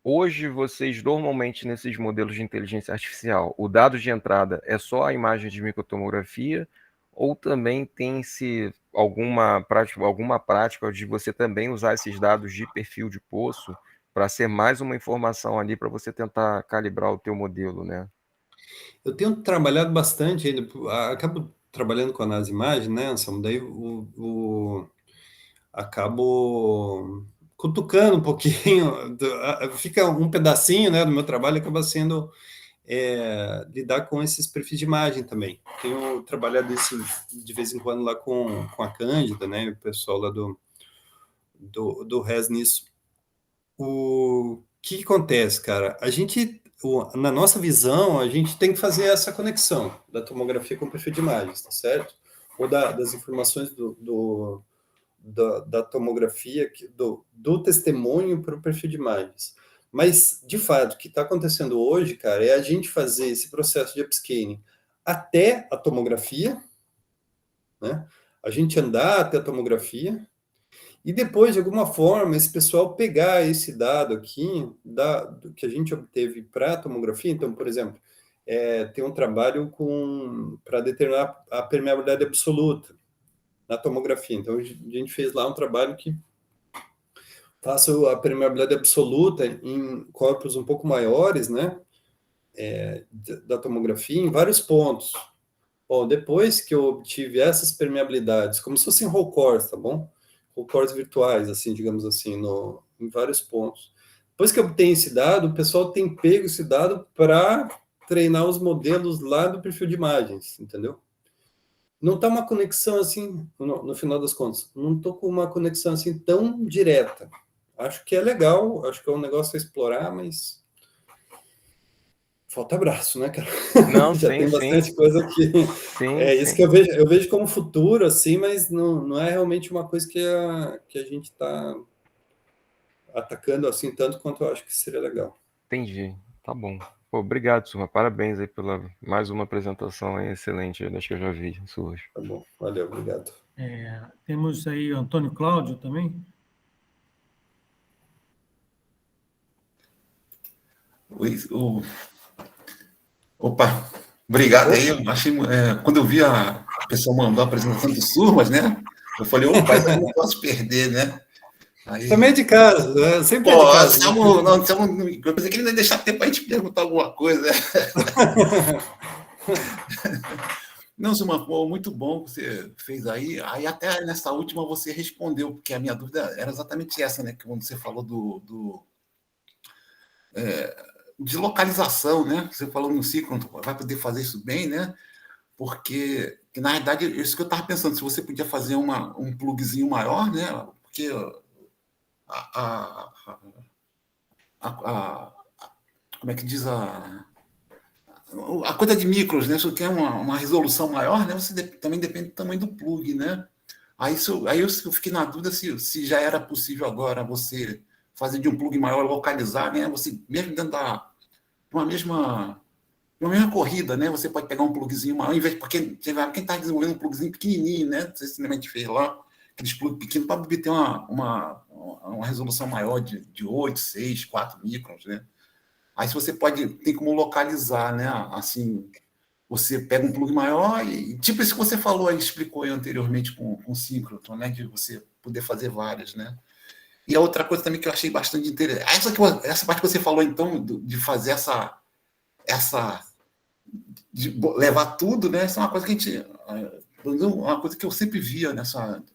Hoje, vocês normalmente, nesses modelos de inteligência artificial, o dado de entrada é só a imagem de microtomografia ou também tem-se alguma prática de você também usar esses dados de perfil de poço para ser mais uma informação ali para você tentar calibrar o teu modelo, né? Eu tenho trabalhado bastante ainda, acabo trabalhando com análise de imagem, né, Anselmo? Daí acabo cutucando um pouquinho, fica um pedacinho, né, do meu trabalho, acaba sendo lidar com esses perfis de imagem também. Tenho trabalhado isso de vez em quando lá com a Cândida, né, o pessoal lá do RES nisso. O que acontece, cara? Na nossa visão, a gente tem que fazer essa conexão da tomografia com o perfil de imagens, tá certo? Ou das informações da tomografia, do testemunho para o perfil de imagens. Mas, de fato, o que está acontecendo hoje, cara, é a gente fazer esse processo de upscaling até a tomografia, né? A gente andar até a tomografia, e depois, de alguma forma, esse pessoal pegar esse dado aqui, do que a gente obteve para a tomografia. Então, por exemplo, tem um trabalho para determinar a permeabilidade absoluta na tomografia. Então, a gente fez lá um trabalho que faça a permeabilidade absoluta em corpos um pouco maiores, né, da tomografia, em vários pontos. Bom, depois que eu obtive essas permeabilidades, como se fossem whole cores, tá bom? Whole cores virtuais, assim, digamos assim, em vários pontos. Depois que eu obtenho esse dado, o pessoal tem pego esse dado para treinar os modelos lá do perfil de imagens, entendeu? Não está uma conexão assim, no final das contas, não estou com uma conexão assim tão direta. Acho que é legal, acho que é um negócio a explorar, mas falta abraço, né, cara? Não, Já sim, tem sim. bastante coisa aqui. Sim, É isso sim. que eu vejo como futuro, assim, mas não é realmente uma coisa que a gente está atacando assim tanto quanto eu acho que seria legal. Entendi. Tá bom. Pô, obrigado, Surma. Parabéns aí pela mais uma apresentação aí excelente, das que eu já vi suas. Tá bom, valeu, obrigado. Temos aí o Antônio Cláudio também. Opa, obrigado aí. Eu achei, quando eu vi a pessoa mandou a apresentação do Surmas, né? Eu falei, opa, isso eu não posso perder, né? Aí, Também é de casa, né? Sempre é pô, de casa. eu pensei que ele ia deixar tempo para a gente perguntar alguma coisa. Né? Não, Surma, pô, muito bom que você fez aí. Aí até nessa última você respondeu, porque a minha dúvida era exatamente essa, né? Que quando você falou de localização, né? Você falou no ciclo, vai poder fazer isso bem, né? Porque, na verdade, isso que eu estava pensando, se você podia fazer um plugzinho maior, né? Porque como é que diz a coisa de micros, né? Se você quer uma resolução maior, né? Você também depende do tamanho do plug, né? Aí eu fiquei na dúvida se já era possível agora você fazer de um plug maior, localizar, né? Você mesmo dentro de uma mesma corrida, né? Você pode pegar um plugzinho maior, porque quem está desenvolvendo um plugzinho pequenininho, né? Não sei se a gente fez lá, aqueles plug pequenos para obter uma resolução maior de 8, 6, 4 microns, né? Aí se você tem como localizar, né? Assim, você pega um plug maior e tipo isso que você falou aí, explicou aí anteriormente com o síncrotron, né? De você poder fazer várias, né? E a outra coisa também que eu achei bastante interessante, essa parte que você falou, então, de fazer de levar tudo, né? Isso é uma coisa que a gente, uma coisa que eu sempre via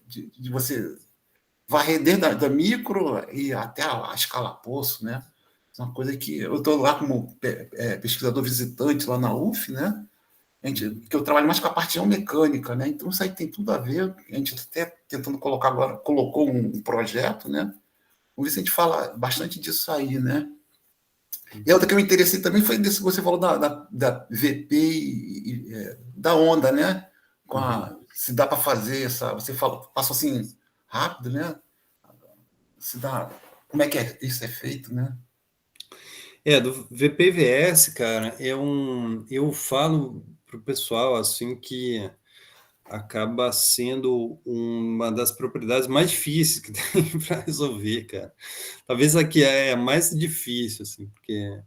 de você varrer desde da micro e até a escala poço, né? Isso é uma coisa que eu estou lá como pesquisador visitante lá na UF, né? porque eu trabalho mais com a parte geomecânica, né? Então isso aí tem tudo a ver. A gente até tentando colocar agora, colocou um projeto, né? Vamos ver se a gente fala bastante disso aí, né? E a outra que eu me interessei também foi desse que você falou da VP da onda, né? Se dá para fazer essa. Você falou, passou assim rápido, né? Se dá. Como é que isso é feito, né? Do VPVS, cara, eu falo pro pessoal assim que acaba sendo uma das propriedades mais difíceis que tem para resolver, cara. Talvez aqui é a mais difícil, assim, porque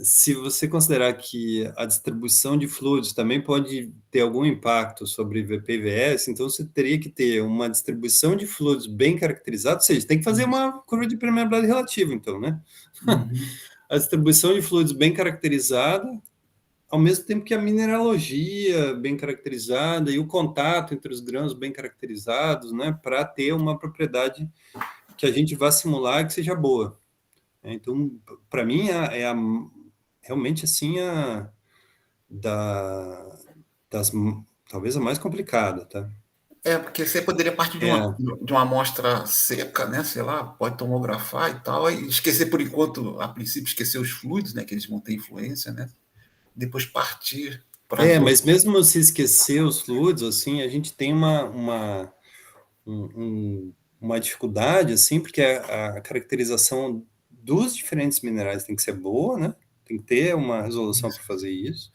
se você considerar que a distribuição de fluidos também pode ter algum impacto sobre VPVS, então você teria que ter uma distribuição de fluidos bem caracterizada, ou seja, tem que fazer uma curva de permeabilidade relativa, então, né? A distribuição de fluidos bem caracterizada, ao mesmo tempo que a mineralogia bem caracterizada e o contato entre os grãos bem caracterizados, né, para ter uma propriedade que a gente vá simular que seja boa. Então, para mim, realmente assim das talvez a mais complicada, tá? Porque você poderia partir de uma amostra seca, né? Sei lá, pode tomografar e tal, e esquecer por enquanto, a princípio, esquecer os fluidos, né? Que eles vão ter influência, né? Depois partir para Mas mesmo se esquecer os fluidos, assim, a gente tem uma dificuldade, assim, porque a caracterização dos diferentes minerais tem que ser boa, né? Tem que ter uma resolução para fazer isso.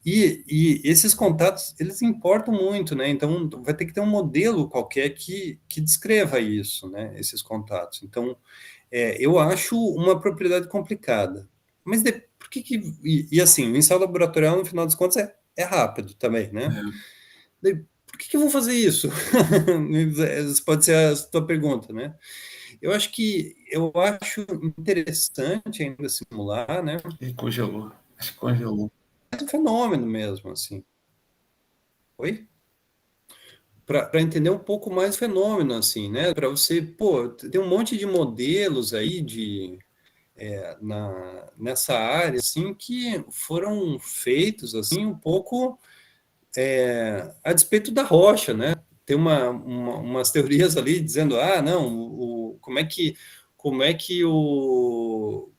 E esses contatos, eles importam muito, né? Então, vai ter que ter um modelo qualquer que descreva isso, né? Esses contatos. Então, eu acho uma propriedade complicada. Mas por que e assim, o ensaio laboratorial, no final das contas, é rápido também, né? Por que eu vou fazer isso? Essa pode ser a tua pergunta, né? Eu acho interessante ainda simular, né? E congelou. Acho que congelou. É um fenômeno mesmo, assim. Oi? Para entender um pouco mais o fenômeno, assim, né? Para você, tem um monte de modelos aí nessa área, assim, que foram feitos, assim, um pouco a despeito da rocha, né? Tem umas teorias ali dizendo, não, como é que o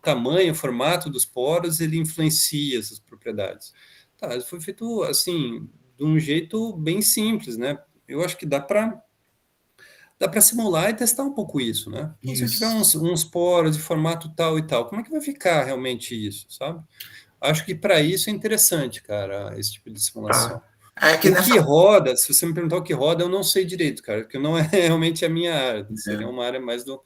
tamanho, o formato dos poros, ele influencia essas propriedades. Tá, foi feito, assim, de um jeito bem simples, né? Eu acho que dá para simular e testar um pouco isso, né? Então, se eu tiver uns poros de formato tal e tal, como é que vai ficar realmente isso, sabe? Acho que para isso é interessante, cara, esse tipo de simulação. Que roda, se você me perguntar o que roda, eu não sei direito, cara, porque não é realmente a minha área. Seria uma área mais do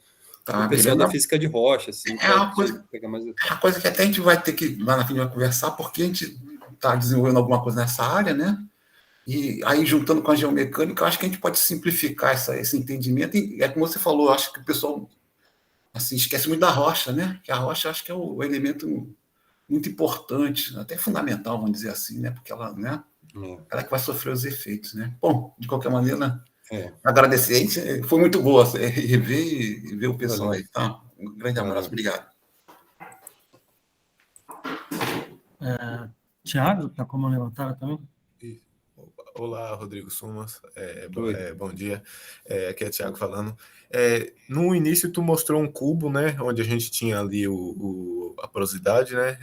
pessoal da física de rocha, assim. Uma coisa que até a gente vai ter que, lá na frente, vai conversar, porque a gente está desenvolvendo alguma coisa nessa área, né? E aí, juntando com a geomecânica, eu acho que a gente pode simplificar esse entendimento. E é como você falou, eu acho que o pessoal assim, esquece muito da rocha, né? Que a rocha, acho que é o elemento muito importante, até fundamental, vamos dizer assim, né? Porque ela, né? Ela que vai sofrer os efeitos, né? Bom, de qualquer maneira, agradecer. Foi muito boa rever e ver o pessoal aí, tá? Um grande abraço, obrigado. Tiago, está com a mão levantada também? Olá, Rodrigo Sumas. Bom dia. Aqui é Tiago falando. No início, tu mostrou um cubo, né? Onde a gente tinha ali a porosidade, né?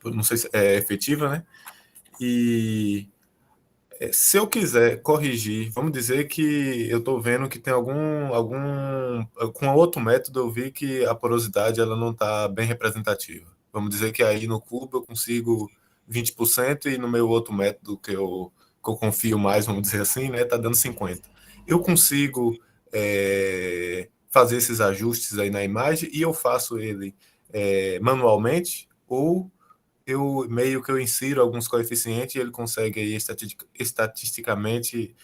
Não sei se é efetiva, né? E se eu quiser corrigir, vamos dizer que eu estou vendo que tem com outro método eu vi que a porosidade ela não está bem representativa. Vamos dizer que aí no cubo eu consigo 20% e no meu outro método que eu confio mais, vamos dizer assim, né, tá dando 50%. Eu consigo fazer esses ajustes aí na imagem e eu faço ele manualmente ou eu meio que eu insiro alguns coeficientes e ele consegue aí estatisticamente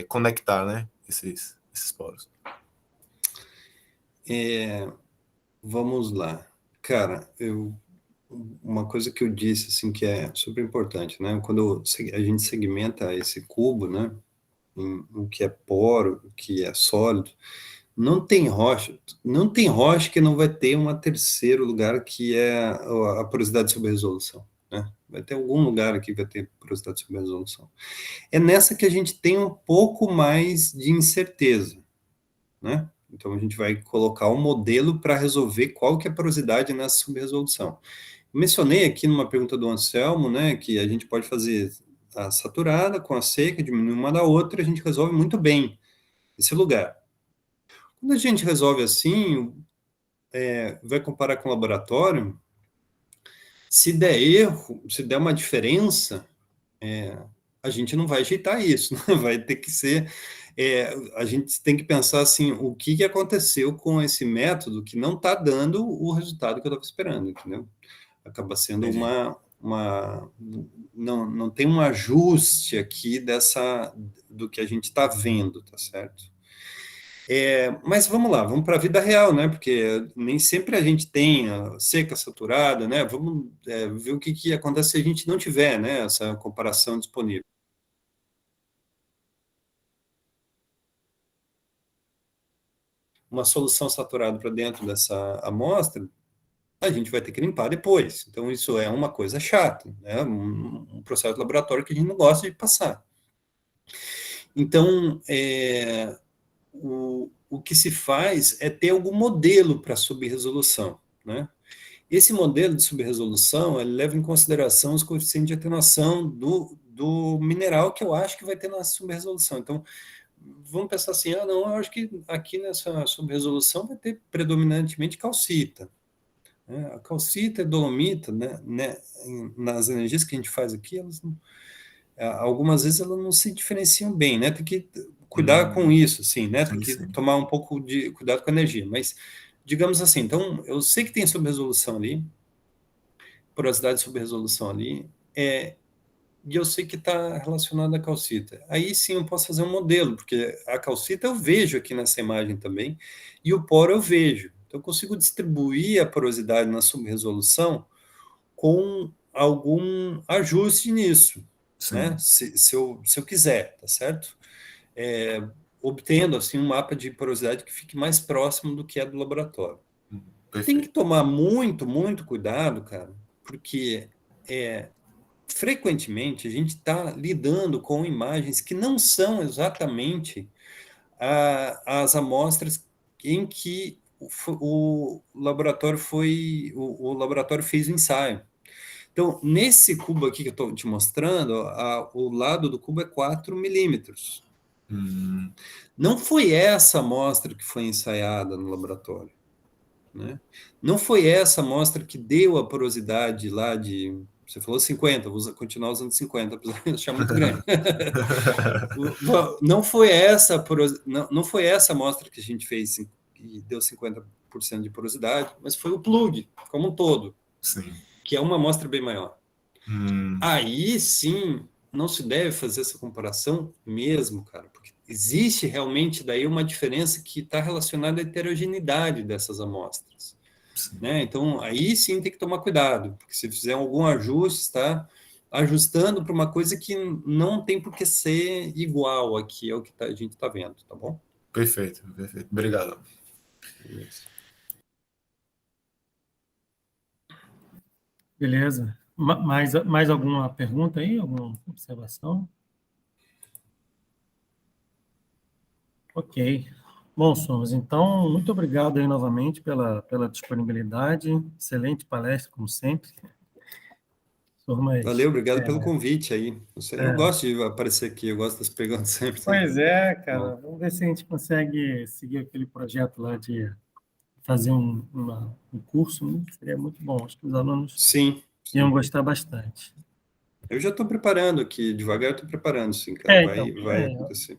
conectar, né, esses poros. Vamos lá. Cara, uma coisa que eu disse, assim, que é super importante, né? Quando a gente segmenta esse cubo, né, em o que é poro, o que é sólido, Não tem rocha que não vai ter um terceiro lugar, que é a porosidade sob resolução, né? Vai ter algum lugar aqui que vai ter porosidade sob resolução. É nessa que a gente tem um pouco mais de incerteza, né? Então, a gente vai colocar um modelo para resolver qual que é a porosidade nessa subresolução. Mencionei aqui numa pergunta do Anselmo, né, que a gente pode fazer a saturada com a seca, diminuir uma da outra, a gente resolve muito bem esse lugar. Quando a gente resolve assim, vai comparar com o laboratório, se der erro, se der uma diferença, a gente não vai ajeitar isso, né? Vai ter que ser... a gente tem que pensar assim, o que aconteceu com esse método que não está dando o resultado que eu estava esperando, entendeu? Acaba sendo não tem um ajuste aqui do que a gente está vendo, tá certo? Mas vamos lá, vamos para a vida real, né? Porque nem sempre a gente tem a seca saturada, né? Vamos ver o que acontece se a gente não tiver, né, essa comparação disponível. Uma solução saturada para dentro dessa amostra, a gente vai ter que limpar depois. Então, isso é uma coisa chata, né? Um processo de laboratório que a gente não gosta de passar. Então, o que se faz é ter algum modelo para subresolução, né? Esse modelo de subresolução, ele leva em consideração os coeficientes de atenuação do mineral que eu acho que vai ter na subresolução. Então, vamos pensar assim, não, eu acho que aqui nessa subresolução vai ter predominantemente calcita. A calcita e dolomita, né, nas energias que a gente faz aqui, algumas vezes elas não se diferenciam bem, né? Tem que cuidar com isso, assim, né? Tem que tomar um pouco de cuidado com a energia. Mas, digamos assim, então, eu sei que tem subresolução ali, porosidade sob resolução ali, e eu sei que está relacionado à calcita. Aí sim eu posso fazer um modelo, porque a calcita eu vejo aqui nessa imagem também, e o poro eu vejo. Então eu consigo distribuir a porosidade na subresolução com algum ajuste nisso, né? Se eu quiser, tá certo? Obtendo assim um mapa de porosidade que fique mais próximo do que é do laboratório. Perfeito. Tem que tomar muito, muito cuidado, cara, porque frequentemente a gente está lidando com imagens que não são exatamente as amostras em que o laboratório o laboratório fez o ensaio. Então, nesse cubo aqui que eu estou te mostrando, o lado do cubo é 4 milímetros. Não foi essa amostra que foi ensaiada no laboratório, né? Não foi essa amostra que deu a porosidade lá de... Você falou 50, vou continuar usando 50, apesar de achar muito grande. Não foi essa amostra que a gente fez e deu 50% de porosidade, mas foi o plug, como um todo. Sim. Que é uma amostra bem maior. Aí sim, não se deve fazer essa comparação mesmo, cara, porque existe realmente daí uma diferença que está relacionada à heterogeneidade dessas amostras, né? Então, aí sim tem que tomar cuidado, porque se fizer algum ajuste, está ajustando para uma coisa que não tem por que ser igual aqui ao que a gente está vendo, tá bom? Perfeito. Obrigado. Beleza. Mais alguma pergunta aí? Alguma observação? Ok. Bom, Somas, então, muito obrigado aí novamente pela disponibilidade. Excelente palestra, como sempre. Somas, Valeu, obrigado pelo convite aí. Eu gosto de aparecer aqui, eu gosto das perguntas sempre. Pois é, cara. Vamos ver se a gente consegue seguir aquele projeto lá de fazer um curso, né? Seria muito bom. Acho que os alunos iam gostar bastante. Eu já estou preparando aqui, devagar estou preparando, sim, cara. Vai acontecer.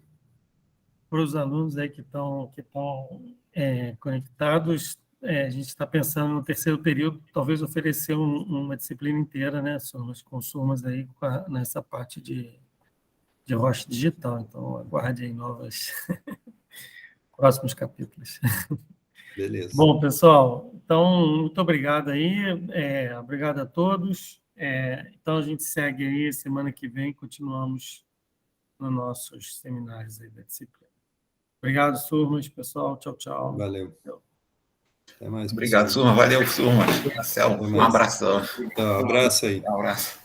Para os alunos aí que estão conectados, a gente está pensando no terceiro período, talvez oferecer uma disciplina inteira, né, com Somas aí nessa parte de rocha digital. Então, aguarde aí próximos capítulos. Beleza. Bom, pessoal, então, muito obrigado aí, obrigado a todos. Então, a gente segue aí, semana que vem, continuamos nos nossos seminários aí da disciplina. Obrigado, Surmas, pessoal. Tchau, tchau. Valeu. Até mais. Obrigado, pessoal. Surma. Valeu, Surma. Marcelo, um abração. Então, abraço aí. Um abraço.